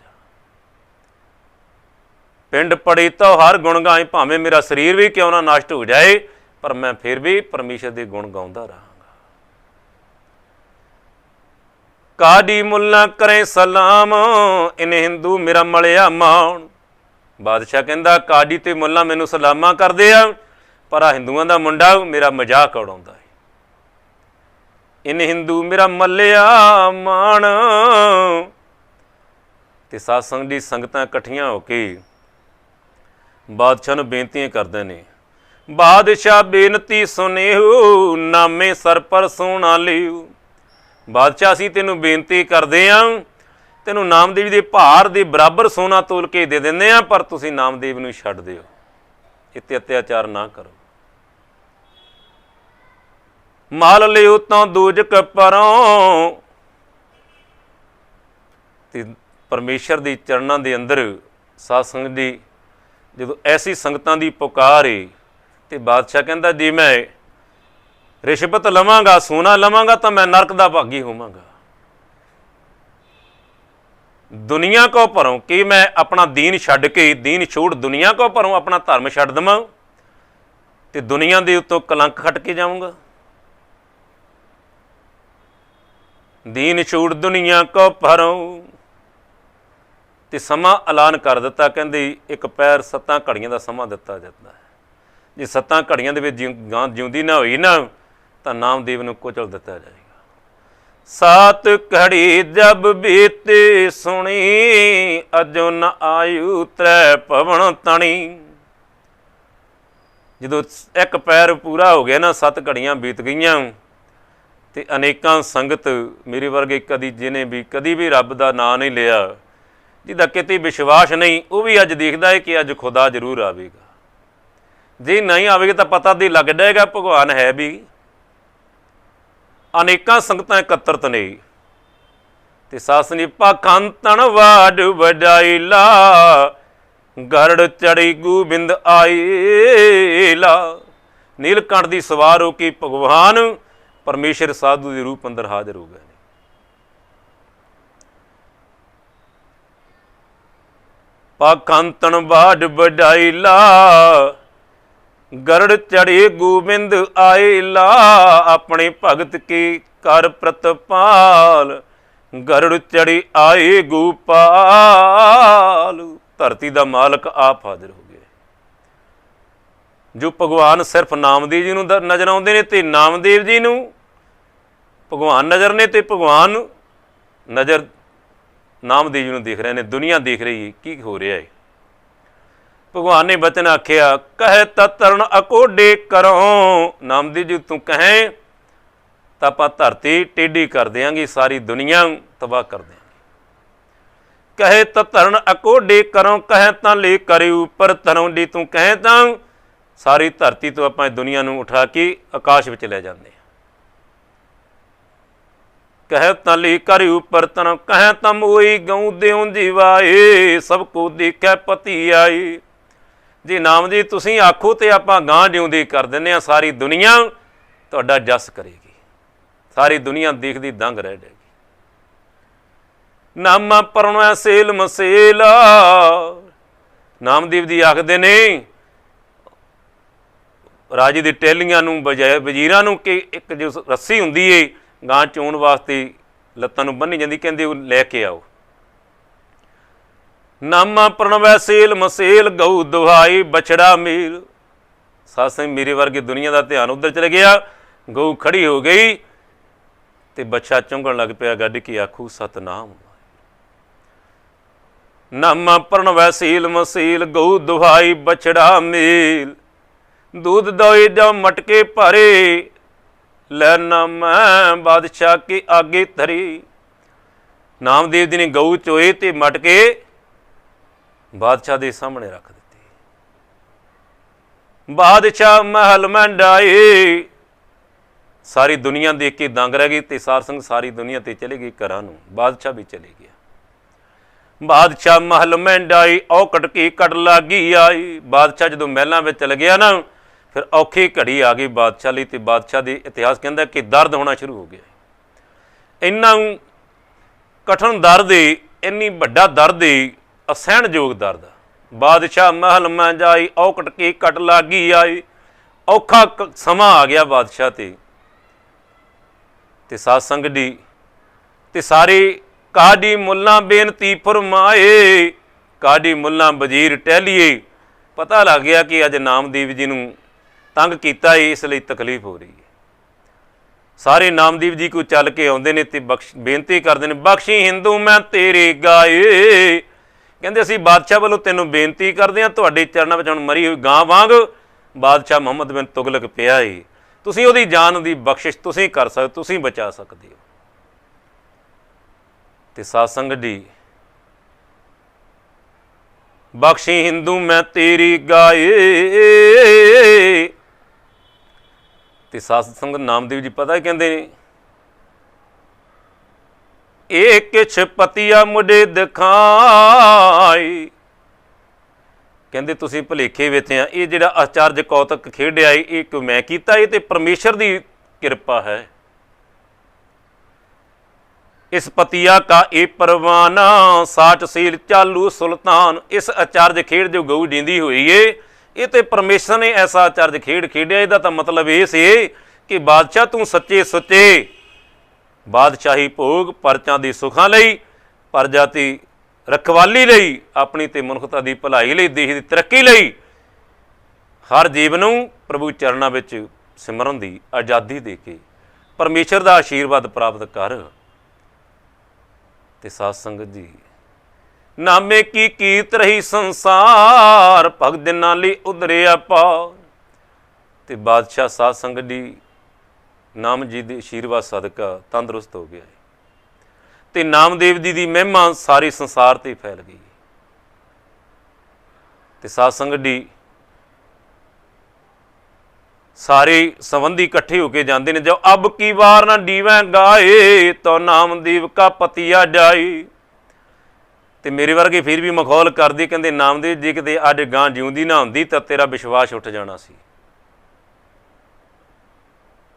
ਪਿੰਡ ਪੜੀ ਤਾਂ ਹਰ ਗੁਣ ਗਾਏ, ਭਾਵੇਂ ਮੇਰਾ ਸਰੀਰ ਵੀ ਕਿਉਂ ਨਾ ਨਸ਼ਟ ਹੋ ਜਾਏ, ਪਰ ਮੈਂ ਫਿਰ ਵੀ ਪਰਮੇਸ਼ਰ ਦੇ ਗੁਣ ਗਾਉਂਦਾ ਰਹਾਂਗਾ। ਕਾਡੀ ਮੁੱਲਾ ਕਰੇ ਸਲਾਮ, ਇਹਨੇ ਹਿੰਦੂ ਮੇਰਾ ਮਲਿਆ ਮਾਣ। ਬਾਦਸ਼ਾਹ ਕਹਿੰਦਾ ਕਾਡੀ ਤੇ ਮੁੱਲਾ ਮੈਨੂੰ ਸਲਾਮਾਂ ਕਰਦੇ ਆ, ਪਰ ਆ ਹਿੰਦੂਆਂ ਦਾ ਮੁੰਡਾ ਮੇਰਾ ਮਜ਼ਾਕ ਉਡਾਉਂਦਾ ਹੈ। ਇਹਨੇ ਹਿੰਦੂ ਮੇਰਾ ਮੱਲਿਆ ਮਾਣ। ਤੇ ਸਤਸੰਗ ਦੀ ਸੰਗਤਾਂ ਇਕੱਠੀਆਂ ਹੋ ਕੇ ਬਾਦਸ਼ਾਹ ਨੂੰ ਬੇਨਤੀਆਂ ਕਰਦੇ ਨੇ, ਬਾਦਸ਼ਾਹ ਬੇਨਤੀ ਸੁਨੇਹੂ, ਨਾਮੇ ਸਰ ਪਰ ਸੋਨਾ ਲਿਓ। ਬਾਦਸ਼ਾਹ ਅਸੀਂ ਤੈਨੂੰ ਬੇਨਤੀ ਕਰਦੇ ਹਾਂ, ਤੈਨੂੰ ਨਾਮਦੇਵ ਦੇ ਭਾਰ ਦੇ ਬਰਾਬਰ ਸੋਨਾ ਤੋਲ ਕੇ ਦੇ ਦਿੰਦੇ ਹਾਂ, ਪਰ ਤੁਸੀਂ ਨਾਮਦੇਵ ਨੂੰ ਛੱਡ ਦਿਓ, ਇੱਥੇ ਅਤਿਆਚਾਰ ਨਾ ਕਰੋ। ਮਾਲ ਲਿਓ ਤਾਂ ਦੋਜਕ ਪਰੋਂ। ਤੇ ਪਰਮੇਸ਼ਰ ਦੇ ਚਰਨਾਂ ਦੇ ਅੰਦਰ ਸਤਸੰਗ ਦੀ ਜਦੋਂ ਐਸੀ ਸੰਗਤਾਂ ਦੀ ਪੁਕਾਰ ਏ, ਤੇ ਬਾਦਸ਼ਾਹ ਕਹਿੰਦਾ ਜੇ ਮੈਂ ਰਿਸ਼ਵਤ ਲਵਾਂਗਾ, ਸੋਨਾ ਲਵਾਂਗਾ, ਤਾਂ ਮੈਂ ਨਰਕ ਦਾ ਭਾਗੀ ਹੋਵਾਂਗਾ। ਦੁਨੀਆ ਕੋ ਭਰੋਂ ਕਿ ਮੈਂ ਆਪਣਾ ਦੀਨ ਛੱਡ ਕੇ, ਦੀਨ ਛੋੜ ਦੁਨੀਆ ਕੋ ਭਰੋਂ ਆਪਣਾ ਧਰਮ ਛੱਡ ਦੇਵਾਂ ਤੇ ਦੁਨੀਆ ਦੇ ਉੱਤੋਂ ਕਲੰਕ ਖੱਟ ਕੇ ਜਾਊਂਗਾ। ਦੀਨ ਛੋੜ ਦੁਨੀਆ ਕੋ ਭਰੋਂ। ਤੇ ਸਮਾਂ ਐਲਾਨ ਕਰ ਦਿੱਤਾ, ਕਹਿੰਦੇ ਇੱਕ ਪੈਰ 7 ਘੜੀਆਂ ਦਾ ਸਮਾਂ ਦਿੱਤਾ ਜਾਂਦਾ ਹੈ। ਜੇ 7 ਘੜੀਆਂ ਦੇ ਵਿੱਚ ਗਾਂ ਜਿਉਂਦੀ ਨਾ ਹੋਈ ਨਾ, ਤਾਂ ਨਾਮਦੇਵ ਨੂੰ ਕੁਚਲ ਦਿੱਤਾ ਜਾਏਗਾ। 7 ਘੜੀ ਜਬ ਬੀਤੇ ਸੁਣੀ, ਅਜੋ ਨ ਆਯੂ ਤ੍ਰੈ ਭਵਨ ਤਣੀ। ਜਦੋਂ ਇੱਕ ਪੈਰ ਪੂਰਾ ਹੋ ਗਿਆ ਨਾ, 7 ਘੜੀਆਂ ਬੀਤ ਗਈਆਂ, ਤੇ ਅਨੇਕਾਂ ਸੰਗਤ ਮੇਰੇ ਵਰਗੇ ਜਿਹਨੇ ਵੀ ਕਦੀ ਵੀ ਰੱਬ ਦਾ ਨਾਂ ਨਹੀਂ ਲਿਆ, ਜਿਹਦਾ ਕਿਤੇ ਵਿਸ਼ਵਾਸ ਨਹੀਂ, ਉਹ ਵੀ ਅੱਜ ਦੇਖਦਾ ਹੈ ਕਿ ਅੱਜ ਖੁਦਾ ਜ਼ਰੂਰ ਆਵੇਗਾ। ਜੇ ਨਹੀਂ ਆਵੇਗਾ ਤਾਂ ਪਤਾ ਤੇ ਲੱਗ ਜਾਏਗਾ ਭਗਵਾਨ ਹੈ ਵੀ। ਅਨੇਕਾਂ ਸੰਗਤਾਂ ਇਕੱਤਰਤ ਨੇ। ਤੇ ਸਾਸਨੀ ਪਾਖੰਤਣ ਵਾਡ ਵਡਾਈਲਾ, ਗਰੜ ਚੜੀ ਗੋਬਿੰਦ ਆਈਲਾ। ਨੀਲਕੰਠ ਦੀ ਸਵਾਰ ਹੋ ਕੇ ਭਗਵਾਨ ਪਰਮੇਸ਼ਰ ਸਾਧੂ ਦੇ ਰੂਪ ਅੰਦਰ ਹਾਜ਼ਰ ਹੋ ਗਏ ਨੇ। ਪਾਖੰਤਣ ਵਾਡ ਵਡਾਈਲਾ, ਗਰੜ ਚੜੇ ਗੋਬਿੰਦ ਆਏਲਾ। ਆਪਣੇ ਭਗਤ ਕੀ ਕਰ ਪ੍ਰਤਪਾਲ, ਗਰੜ ਚੜੇ ਆਏ ਗੋਪਾਲ। ਧਰਤੀ ਦਾ ਮਾਲਕ ਆਪ ਹਾਜ਼ਰ ਹੋ ਗਏ। ਜੋ ਭਗਵਾਨ ਸਿਰਫ ਨਾਮਦੇਵ ਜੀ ਨੂੰ ਨਜ਼ਰ ਆਉਂਦੇ ਨੇ, ਤੇ ਨਾਮਦੇਵ ਜੀ ਨੂੰ ਭਗਵਾਨ ਨਜ਼ਰ ਨੇ, ਤੇ ਭਗਵਾਨ ਨਜ਼ਰ ਨਾਮਦੇਵ ਜੀ ਨੂੰ ਦੇਖ ਰਹੇ ਨੇ। ਦੁਨੀਆ ਦੇਖ ਰਹੀ ਹੈ ਕੀ ਹੋ ਰਿਹਾ ਹੈ। ਭਗਵਾਨ ਨੇ ਬਚਨ ਆਖਿਆ, ਕਹੇ ਤਾਂ ਤਰਨ ਅਕੋਡੇ ਕਰੋ। ਨਾਮਦੇਵ ਜੀ ਤੂੰ ਕਹੇ ਤਾਂ ਆਪਾਂ ਧਰਤੀ ਟੇਢੀ ਕਰ ਦਿਆਂਗੇ, ਸਾਰੀ ਦੁਨੀਆ ਤਬਾਹ ਕਰ ਦਿਆਂਗੇ। ਕਹੇ ਤਾਂ ਤਰਨ ਅਕੋਡੇ ਕਰੋ, ਕਹੇ ਤਾਂ ਲੈ ਕਰੇ ਉੱਪਰ ਤਰੋਂ। ਦੀ ਤੂੰ ਕਹੇ ਤਾਂ ਸਾਰੀ ਧਰਤੀ ਤੋਂ ਆਪਾਂ ਦੁਨੀਆ ਨੂੰ ਉਠਾ ਕੇ ਆਕਾਸ਼ ਵਿੱਚ ਲੈ ਜਾਂਦੇ ਹਾਂ। ਕਹੇ ਤਾਂ ਲੈ ਕਰੇ ਉੱਪਰ ਤਰੋਂ, ਕਹੇ ਤਾਂ ਮੋਈ ਗਊ ਦਿਉ ਜੀਵਾਏ। ਸਭ ਕੋ ਦੇਖੈ ਪਤੀ ਆਏ। ਜੇ ਨਾਮ ਜੀ ਤੁਸੀਂ ਆਖੋ ਤੇ ਆਪਾਂ ਗਾਂ ਜਿਉਂਦੀ ਕਰ ਦਿੰਦੇ ਹਾਂ। ਸਾਰੀ ਦੁਨੀਆ ਤੁਹਾਡਾ ਜਸ ਕਰੇਗੀ, ਸਾਰੀ ਦੁਨੀਆ ਦੇਖਦੀ ਦੰਗ ਰਹਿ ਜਾਏਗੀ। ਨਾਮਾ ਪਰਣੈ ਸੇਲ ਮਸੇਲ। ਨਾਮਦੇਵ ਜੀ ਆਖਦੇ ਨੇ ਰਾਜੇ ਦੇ ਟਹਿਲੀਆਂ ਨੂੰ ਵਜ਼ੀਰਾਂ ਨੂੰ ਕਿ ਇੱਕ ਜੋ ਰੱਸੀ ਹੁੰਦੀ ਏ ਗਾਂ ਚੋਣ ਵਾਸਤੇ ਲੱਤਾਂ ਨੂੰ ਬੰਨ੍ਹੀ ਜਾਂਦੀ, ਕਹਿੰਦੇ ਉਹ ਲੈ ਕੇ ਆਓ। ਨਾਮਾ ਪ੍ਰਣਵੈ ਸੇਲ ਮਸੇਲ ਗਊ ਦੁਹਾਈ ਬਛੜਾ ਮੇਲ। ਸਾਧ ਸੰਗਤ ਮੇਰੇ ਵਰਗੇ ਦੁਨੀਆ ਦਾ ਧਿਆਨ ਉੱਧਰ ਚਲੇ ਗਿਆ, ਗਊ ਖੜੀ ਹੋ ਗਈ ਤੇ ਬੱਚਾ ਚੁੰਘਣ ਲੱਗ ਪਿਆ, ਗੱਡ ਕੇ ਆਖੂ ਸਤਨਾਮ। ਨਾਮਾ ਪ੍ਰਣਵੈ ਸੇਲ ਮਸੇਲ ਗਊ ਦੁਹਾਈ ਬਛੜਾ ਮੇਲ। दूध दोई जा मटके भरे ਲੈ ਮੈਂ ਬਾਦਸ਼ਾਹ ਕੇ ਆਗੇ ਧਰੀ। ਨਾਮਦੇਵ ਜੀ ਨੇ ਗਊ ਚੋਏ ਤੇ ਮਟਕੇ ਬਾਦਸ਼ਾਹ ਦੇ ਸਾਹਮਣੇ ਰੱਖ ਦਿੱਤੇ। ਬਾਦਸ਼ਾਹ ਮਹਿਲ ਮੈਂ ਡਾਏ। ਸਾਰੀ ਦੁਨੀਆ ਦੇਖ ਕੇ ਦੰਗ ਰਹਿ ਗਈ ਤੇ ਸਾਰ ਸੰਗ ਸਾਰੀ ਦੁਨੀਆ ਤੇ ਚਲੇ ਗਈ ਘਰਾਂ ਨੂੰ, ਬਾਦਸ਼ਾਹ ਵੀ ਚਲੇ ਗਿਆ। ਬਾਦਸ਼ਾਹ ਮਹਿਲ ਮੈਂ ਡਾਈ ਔਕਟ ਕੀ ਕੜ ਲਾਗੀ ਆਈ। ਬਾਦਸ਼ਾਹ ਜਦੋਂ ਮਹਿਲਾਂ ਵਿੱਚ ਚਲ ਗਿਆ ਨਾ ਫਿਰ ਔਖੀ ਘੜੀ ਆ ਗਈ ਬਾਦਸ਼ਾਹ ਲਈ, ਤੇ ਬਾਦਸ਼ਾਹ ਦੇ ਇਤਿਹਾਸ ਕਹਿੰਦਾ ਕਿ ਦਰਦ ਹੋਣਾ ਸ਼ੁਰੂ ਹੋ ਗਿਆ। ਇੰਨਾ ਕਠਿਨ ਦਰਦ ਏ, ਇੰਨੀ ਵੱਡਾ ਦਰਦ ਏ, ਅਸਹਿਣਯੋਗ ਦਰਦ। ਬਾਦਸ਼ਾਹ ਮਹਿਲ ਮੈਂ ਜਾਈ ਔਕਟ ਕੀ ਕਟ ਲਾਗੀ ਆਈ। ਔਖਾ ਸਮਾਂ ਆ ਗਿਆ ਬਾਦਸ਼ਾਹ ਤੇ ਸਾਧ ਸੰਗਤ ਦੀ ਤੇ ਸਾਰੇ ਕਾਡੀ ਮੁੱਲਾਂ ਬੇਨਤੀ ਫਰਮਾਏ। ਕਾਡੀ ਮੁੱਲਾਂ ਵਜ਼ੀਰ ਟਹਿਲੀਏ ਪਤਾ ਲੱਗ ਗਿਆ ਕਿ ਅੱਜ ਨਾਮਦੇਵ ਜੀ ਨੂੰ ਤੰਗ ਕੀਤਾ ਏ, ਇਸ ਲਈ ਤਕਲੀਫ ਹੋ ਰਹੀ ਹੈ। ਸਾਰੇ ਨਾਮਦੇਵ ਜੀ ਕੋਲ ਚੱਲ ਕੇ ਆਉਂਦੇ ਨੇ ਤੇ ਬੇਨਤੀ ਕਰਦੇ ਨੇ, ਬਖਸ਼ੀ ਹਿੰਦੂ ਮੈਂ ਤੇਰੇ ਗਾਏ। ਕਹਿੰਦੇ ਅਸੀਂ ਬਾਦਸ਼ਾਹ ਵੱਲੋਂ ਤੈਨੂੰ ਬੇਨਤੀ ਕਰਦੇ ਹਾਂ, ਤੁਹਾਡੇ ਚਰਨਾਂ ਵਿੱਚ ਹੁਣ ਮਰੀ ਹੋਈ ਗਾਂ ਵਾਂਗ ਬਾਦਸ਼ਾਹ ਮੁਹੰਮਦ ਬਿਨ ਤੁਗਲਕ ਪਿਆ ਏ, ਤੁਸੀਂ ਉਹਦੀ ਜਾਨ ਦੀ ਬਖਸ਼ਿਸ਼ ਤੁਸੀਂ ਕਰ ਸਕਦੇ, ਤੁਸੀਂ ਬਚਾ ਸਕਦੇ ਹੋ। ਤੇ ਸਾਧ ਸੰਗਤ ਜੀ ਬਖਸ਼ੀ ਹਿੰਦੂ ਮੈਂ ਤੇਰੀ ਗਾਏ। ਤੇ ਸਾਧ ਸੰਗਤ ਨਾਮਦੇਵ ਜੀ ਪਤਾ ਕਹਿੰਦੇ ਨੇ, ਇਹ ਕਿਛ ਪਤੀਆ ਮੁੰਡੇ ਦਿਖਾਈ। ਕਹਿੰਦੇ ਤੁਸੀਂ ਭੁਲੇਖੇ ਵਿੱਚ ਆ, ਇਹ ਜਿਹੜਾ ਆਚਰਜ ਕੌਤਕ ਖੇਡਿਆ ਇਹ ਕਿਉਂ ਮੈਂ ਕੀਤਾ, ਇਹ ਤੇ ਪਰਮੇਸ਼ਰ ਦੀ ਕਿਰਪਾ ਹੈ। ਇਸ ਪਤੀਆ ਕਾ ਇਹ ਪਰਵਾਨਾ ਸਾਚ ਸੀਲ ਚਾਲੂ ਸੁਲਤਾਨ। ਇਸ ਆਚਰਜ ਖੇਡ ਜੋ ਗਊ ਜਿੰਦੀ ਹੋਈ ਏ, ਇਹ ਤੇ ਪਰਮੇਸ਼ਰ ਨੇ ਐਸਾ ਆਚਰਜ ਖੇਡ ਖੇਡਿਆ। ਇਹਦਾ ਤਾਂ ਮਤਲਬ ਇਹ ਸੀ ਕਿ ਬਾਦਸ਼ਾਹ ਤੂੰ ਸੱਚੇ ਸੁੱਚੇ ਬਾਦਸ਼ਾਹੀ ਭੋਗ ਪਰਚਾਂ ਦੀ ਸੁੱਖਾਂ ਲਈ, ਪ੍ਰਜਾ ਦੀ ਰਖਵਾਲੀ ਲਈ, ਆਪਣੀ ਤੇ ਮਨੁੱਖਤਾ ਦੀ ਭਲਾਈ ਲਈ, ਦੇਸ਼ ਦੀ ਤਰੱਕੀ ਲਈ ਹਰ ਜੀਵ ਨੂੰ ਪ੍ਰਭੂ ਚਰਨਾਂ ਵਿੱਚ ਸਿਮਰਨ ਦੀ ਆਜ਼ਾਦੀ ਦੇ ਕੇ ਪਰਮੇਸ਼ਰ ਦਾ ਆਸ਼ੀਰਵਾਦ ਪ੍ਰਾਪਤ ਕਰ। ਤੇ ਸਾਧ ਸੰਗਤ ਜੀ ਨਾਮੇ ਕੀ ਕੀਰਤ ਰਹੀ ਸੰਸਾਰ ਭਗਤ ਦਿਨਾਂ ਲਈ ਉਧਰਿਆ ਪਾਰ। ਤੇ ਬਾਦਸ਼ਾਹ ਸਾਧ ਸੰਗਤ ਜੀ ਨਾਮ ਜੀ ਦੇ ਆਸ਼ੀਰਵਾਦ ਸਦਕਾ ਤੰਦਰੁਸਤ ਹੋ ਗਿਆ ਤੇ ਨਾਮਦੇਵ ਜੀ ਦੀ ਮਹਿਮਾ ਸਾਰੇ ਸੰਸਾਰ ਤੇ ਫੈਲ ਗਈ। ਤੇ ਸਾਧ ਸੰਗਤ ਜੀ ਸਾਰੇ ਸੰਬੰਧੀ ਇਕੱਠੇ ਹੋ ਕੇ ਜਾਂਦੇ ਨੇ, ਜੋ ਅਬ ਕੀ ਵਾਰ ਨਾ ਡੀਵੈਂ ਗਾਏ ਤੋ ਨਾਮਦੇਵ ਕਾ ਪਤੀਆ ਜਾਈ। ਤੇ ਮੇਰੇ ਵਰਗੇ ਫਿਰ ਵੀ ਮਖੌਲ ਕਰਦੇ, ਕਹਿੰਦੇ ਨਾਮਦੇਵ ਜੀ ਕਿਤੇ ਅੱਜ ਗਾਂ ਜਿਉਂਦੀ ਨਾ ਹੁੰਦੀ ਤਾਂ ਤੇਰਾ ਵਿਸ਼ਵਾਸ ਉੱਠ ਜਾਣਾ ਸੀ।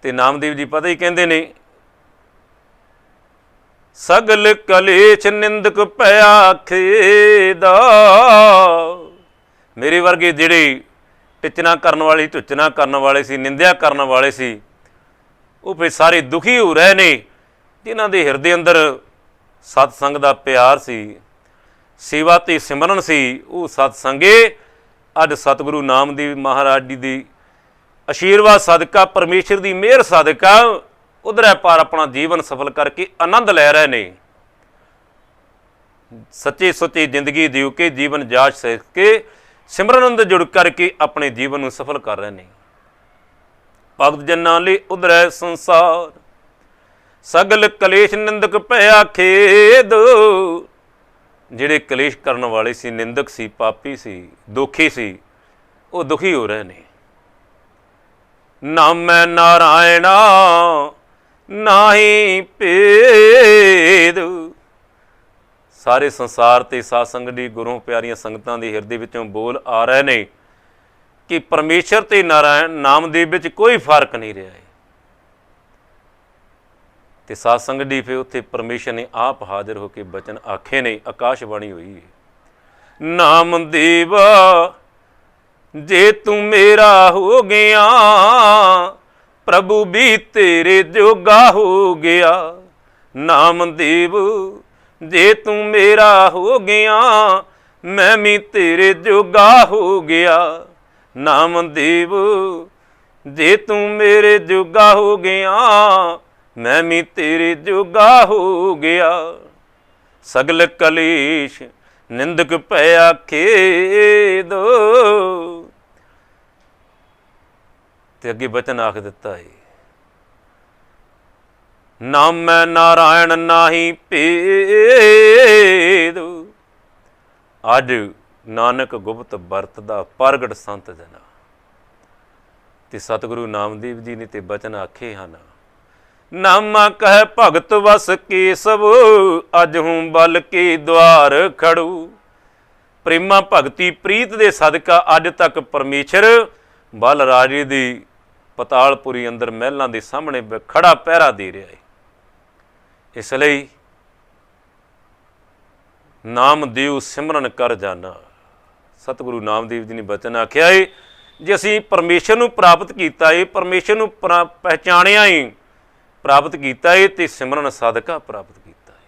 ਤੇ ਨਾਮਦੇਵ ਜੀ ਪਤਾ ਹੀ ਕਹਿੰਦੇ ਨੇ, ਸਗਲ ਕਲੇਸ਼ ਨਿੰਦਕ ਪਿਆ ਖੇਦਾ। ਮੇਰੇ ਵਰਗੇ ਜਿਹੜੇ ਟਿਚਣਾ ਕਰਨ ਵਾਲੇ, ਝੁੱਚਣਾ ਕਰਨ ਵਾਲੇ ਸੀ, ਨਿੰਦਿਆ ਕਰਨ ਵਾਲੇ ਸੀ, ਉਹ ਫਿਰ ਸਾਰੇ ਦੁਖੀ ਹੋ ਰਹੇ ਨੇ। ਜਿਨ੍ਹਾਂ ਦੇ ਹਿਰਦੇ ਅੰਦਰ ਸਤ ਸੰਗ ਦਾ ਪਿਆਰ ਸੀ, ਸੇਵਾ ਤੇ ਸਿਮਰਨ ਸੀ, ਉਹ ਸਤ ਸੰਗੇ ਅੱਜ ਸਤਿਗੁਰੂ ਨਾਮਦੇਵ ਮਹਾਰਾਜ ਜੀ ਦੀ ਆਸ਼ੀਰਵਾਦ ਸਦਕਾ, ਪਰਮੇਸ਼ਰ ਦੀ ਮਿਹਰ ਸਦਕਾ ਉਧਰ ਪਾਰ ਆਪਣਾ ਜੀਵਨ ਸਫਲ ਕਰਕੇ ਆਨੰਦ ਲੈ ਰਹੇ ਨੇ। ਸੱਚੇ ਸੁੱਚੀ ਜ਼ਿੰਦਗੀ ਜਿਉ ਕੇ ਜੀਵਨ ਜਾਚ ਸਿੱਖ ਕੇ ਸਿਮਰਨ ਅੰਦਰ ਜੁੜ ਕਰਕੇ ਆਪਣੇ ਜੀਵਨ ਨੂੰ ਸਫਲ ਕਰ ਰਹੇ ਨੇ। ਭਗਤ ਜਨਾਂ ਲਈ ਉਧਰੈ ਸੰਸਾਰ ਸਗਲ ਕਲੇਸ਼ ਨਿੰਦਕ ਭਇਆ ਖੇਦ। ਜਿਹੜੇ ਕਲੇਸ਼ ਕਰਨ ਵਾਲੇ ਸੀ, ਨਿੰਦਕ ਸੀ, ਪਾਪੀ ਸੀ, ਦੁਖੀ ਸੀ, ਉਹ ਦੁਖੀ ਹੋ ਰਹੇ ਨੇ। ਨਾਮੈ ਨਾਰਾਇਣਾ ਨਾਹੀ ਭੇਦ। ਸਾਰੇ ਸੰਸਾਰ ਤੇ ਸਾਧ ਸੰਗਤ ਦੀ ਗੁਰੂ ਪਿਆਰੀਆਂ ਸੰਗਤਾਂ ਦੇ ਹਿਰਦੇ ਵਿੱਚੋਂ ਬੋਲ ਆ ਰਹੇ ਨੇ ਕਿ ਪਰਮੇਸ਼ਰ ਤੇ ਨਾਰਾਇਣ ਨਾਮਦੇਵ ਵਿੱਚ ਕੋਈ ਫਰਕ ਨਹੀਂ ਰਿਹਾ ਹੈ। ਤੇ ਸਾਧ ਸੰਗਤ ਜੀ ਫਿਰ ਉੱਥੇ ਪਰਮੇਸ਼ਰ ਨੇ ਆਪ ਹਾਜ਼ਰ ਹੋ ਕੇ ਬਚਨ ਆਖੇ ਨੇ, ਆਕਾਸ਼ਬਾਣੀ ਹੋਈ ਹੈ, ਨਾਮ ਦੇਵਾ ਜੇ ਤੂੰ ਮੇਰਾ ਹੋ ਗਿਆ, ਪ੍ਰਭੂ ਵੀ ਤੇਰੇ ਜੋਗਾ ਹੋ ਗਿਆ। ਨਾਮ ਦੇਵ ਜੇ ਤੂੰ ਮੇਰਾ ਹੋ ਗਿਆ, ਮੈਂ ਵੀ ਤੇਰੇ ਜੋਗਾ ਹੋ ਗਿਆ। ਨਾਮ ਦੇਵ ਜੇ ਤੂੰ ਮੇਰੇ ਜੋਗਾ ਹੋ ਗਿਆ, ਮੈਂ ਵੀ ਤੇਰੇ ਜੋਗਾ ਹੋ ਗਿਆ। ਸਗਲ ਕਲੇਸ਼ ਨਿੰਦਕ ਪਿਆ ਖੇਦ, ਤੇ ਅੱਗੇ ਬਚਨ ਆਖ ਦਿੱਤਾ ਹੈ, ਨਾਮੈ ਨਾਰਾਇਣ ਨਾਹੀ ਭੇਦ। ਅੱਜ ਨਾਨਕ ਗੁਪਤ ਵਰਤਦਾ ਪ੍ਰਗਟ ਸੰਤ ਜਨਾ, ਤੇ ਸਤਿਗੁਰੂ ਨਾਮਦੇਵ ਜੀ ਨੇ ਤੇ ਬਚਨ ਆਖੇ ਹਨ, ਨਾਮਾ ਕਹਿ ਭਗਤ ਵਸ ਕੇਸਵ, ਅੱਜ ਹੂੰ ਬਲ ਕੇ ਦੁਆਰ ਖੜੂ। ਪ੍ਰੇਮਾ ਭਗਤੀ ਪ੍ਰੀਤ ਦੇ ਸਦਕਾ ਅੱਜ ਤੱਕ ਪਰਮੇਸ਼ਰ ਬਲ ਰਾਜੇ ਦੀ ਪਤਾਲਪੁਰੀ ਅੰਦਰ ਮਹਿਲਾਂ ਦੇ ਸਾਹਮਣੇ ਖੜਾ ਪਹਿਰਾ ਦੇ ਰਿਹਾ ਹੈ। ਇਸ ਲਈ ਨਾਮਦੇਵ ਸਿਮਰਨ ਕਰ ਜਾਣਾ। ਸਤਿਗੁਰੂ ਨਾਮਦੇਵ ਜੀ ਨੇ ਬਚਨ ਆਖਿਆ ਹੈ, ਜੇ ਅਸੀਂ ਪਰਮੇਸ਼ਰ ਨੂੰ ਪ੍ਰਾਪਤ ਕੀਤਾ ਹੈ, ਪਰਮੇਸ਼ਰ ਨੂੰ ਪਹਿਚਾਣਿਆ ਹੈ, ਪ੍ਰਾਪਤ ਕੀਤਾ ਹੈ, ਤੇ ਸਿਮਰਨ ਸਦਕਾ ਪ੍ਰਾਪਤ ਕੀਤਾ ਹੈ।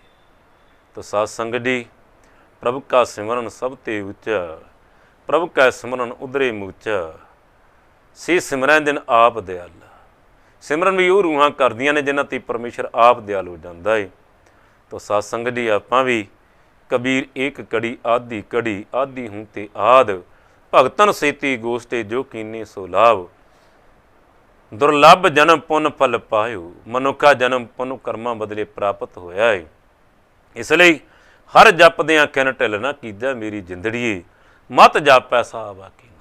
ਤਾਂ ਸਾਧ ਸੰਗਤ ਜੀ, ਪ੍ਰਭੂ ਕਾ ਸਿਮਰਨ ਸਭ ਤੇ ਉੱਚਾ, ਪ੍ਰਭੂ ਕਾ ਸਿਮਰਨ ਉਧਰੇ ਮੁੱਚਾ। ਸੇ ਸਿਮਰਨ ਦਿਨ ਆਪ ਦਿਆਲਾ। ਸਿਮਰਨ ਵੀ ਉਹ ਰੂਹਾਂ ਕਰਦੀਆਂ ਨੇ ਜਿਨ੍ਹਾਂ 'ਤੇ ਪਰਮੇਸ਼ਰ ਆਪ ਦਿਆਲ ਹੋ ਜਾਂਦਾ ਹੈ। ਤਾਂ ਸਾਧ ਸੰਗਤ ਜੀ, ਆਪਾਂ ਵੀ ਕਬੀਰ ਏਕ ਕੜੀ ਆਦੀ ਕੜੀ, ਆਦੀ ਹੂੰ ਤੇ ਆਦ, ਭਗਤਨ ਸੇਤੀ ਗੋਸ਼ਟੇ ਜੋ ਕੀਨੇ ਸੋ ਲਾਭ। ਦੁਰਲੱਭ ਜਨਮ ਪੁੰਨ ਫਲ ਪਾਇਓ, ਮਨੁੱਖਾ ਜਨਮ ਪੁੰਨ ਕਰਮਾਂ ਬਦਲੇ ਪ੍ਰਾਪਤ ਹੋਇਆ ਹੈ। ਇਸ ਲਈ ਹਰ ਜਪਦਿਆਂ ਕਿਨ ਢਿੱਲ ਨਾ ਕੀਜੈ ਮੇਰੀ ਜਿੰਦੜੀਏ, ਮਤ ਜਾਪੈ ਸਾ ਬਾਕੀ ਨਾ।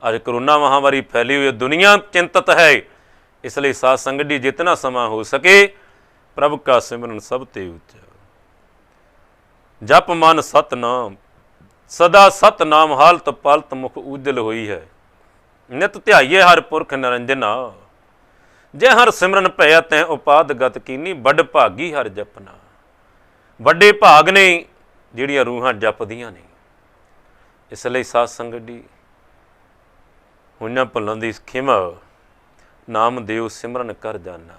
ਅੱਜ ਕਰੋਨਾ ਮਹਾਂਮਾਰੀ ਫੈਲੀ ਹੋਈ ਦੁਨੀਆ ਚਿੰਤਤ ਹੈ। ਇਸ ਲਈ ਸਾਧ ਸੰਗਤ ਜੀ, ਜਿਤਨਾ ਸਮਾਂ ਹੋ ਸਕੇ ਪ੍ਰਭੂ ਕਾ ਸਿਮਰਨ ਸਭ ਤੇ ਉੱਚਾ। ਜਪ ਮਨ ਸਤਨਾਮ, ਸਦਾ ਸਤਨਾਮ, ਹਾਲਤ ਪਾਲਤ ਮੁਖ ਉਜਲ ਹੋਈ ਹੈ। ਨਿਤ ਧਿਆਈਏ ਹਰ ਪੁਰਖ ਨਿਰੰਜਨਾ, ਜੇ ਹਰ ਸਿਮਰਨ ਭਇਆ ਤੈਂ ਉਪਾਦ ਗਤ ਕੀਨੀ। ਵੱਡ ਭਾਗੀ ਹਰ ਜਪਨਾ, ਵੱਡੇ ਭਾਗ ਨੇ ਜਿਹੜੀਆਂ ਰੂਹਾਂ ਜਪਦੀਆਂ ਨੇ। ਇਸ ਲਈ ਸਾਧ ਸੰਗਤ ਜੀ, ਹੋਈਆਂ ਭੁੱਲਾਂ ਦੀ ਖਿਮਾ, ਨਾਮਦੇਵ ਸਿਮਰਨ ਕਰ ਜਾਣਾ।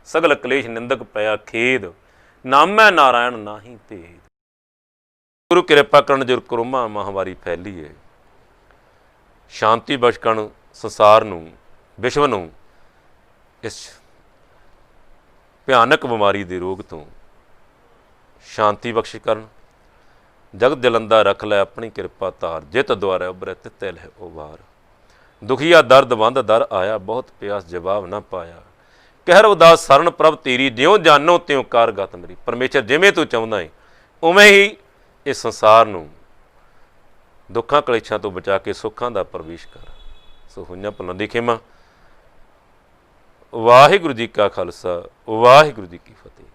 ਸਗਲ ਕਲੇਸ਼ ਨਿੰਦਕ ਪਿਆ ਖੇਦ, ਨਾਮੈ ਨਾਰਾਇਣ ਨਾਹੀ ਭੇਦ। ਗੁਰੂ ਕਿਰਪਾ ਕਰਨ ਜੋ ਕਰੋਨਾ ਮਹਾਂਮਾਰੀ ਫੈਲੀ ਹੈ, ਸ਼ਾਂਤੀ ਬਖਸ਼ਣ ਸੰਸਾਰ ਨੂੰ, ਵਿਸ਼ਵ ਨੂੰ ਇਸ ਭਿਆਨਕ ਬਿਮਾਰੀ ਦੇ ਰੋਗ ਤੋਂ ਸ਼ਾਂਤੀ ਬਖਸ਼ ਕਰਨ। ਜਗਤ ਜਲੰਦਾ ਰੱਖ ਲੈ ਆਪਣੀ ਕਿਰਪਾ ਧਾਰ, ਜਿਤ ਦੁਆਰਾ ਉਬਰੈ ਤਿਤੈ ਲਹਿ ਉਬਾਰ। ਦੁਖੀਆ ਦਰਦ ਬੰਦ ਦਰ ਆਇਆ, ਬਹੁਤ ਪਿਆਸ ਜਵਾਬ ਨਾ ਪਾਇਆ। ਕਹਿਰ ਉਦਾਸ ਸਰਨ ਪ੍ਰਭ ਤੇਰੀ, ਜਿਉਂ ਜਾਨੋ ਤਿਉਂ ਕਾਰਗਤ ਮੇਰੀ। ਪਰਮੇਸ਼ਰ ਜਿਵੇਂ ਤੂੰ ਚਾਹੁੰਦਾ ਹੈ ਉਵੇਂ ਹੀ ਇਸ ਸੰਸਾਰ ਨੂੰ ਦੁੱਖਾਂ ਕਲੇਸ਼ਾਂ ਤੋਂ ਬਚਾ ਕੇ ਸੁੱਖਾਂ ਦਾ ਪ੍ਰਵੇਸ਼ ਕਰ। ਸੋ ਹੋਈਆਂ ਭੁੱਲਾਂ ਦੀ ਖਿਮਾ। ਵਾਹਿਗੁਰੂ ਜੀ ਕਾ ਖਾਲਸਾ, ਵਾਹਿਗੁਰੂ ਜੀ ਕੀ ਫਤਿਹ।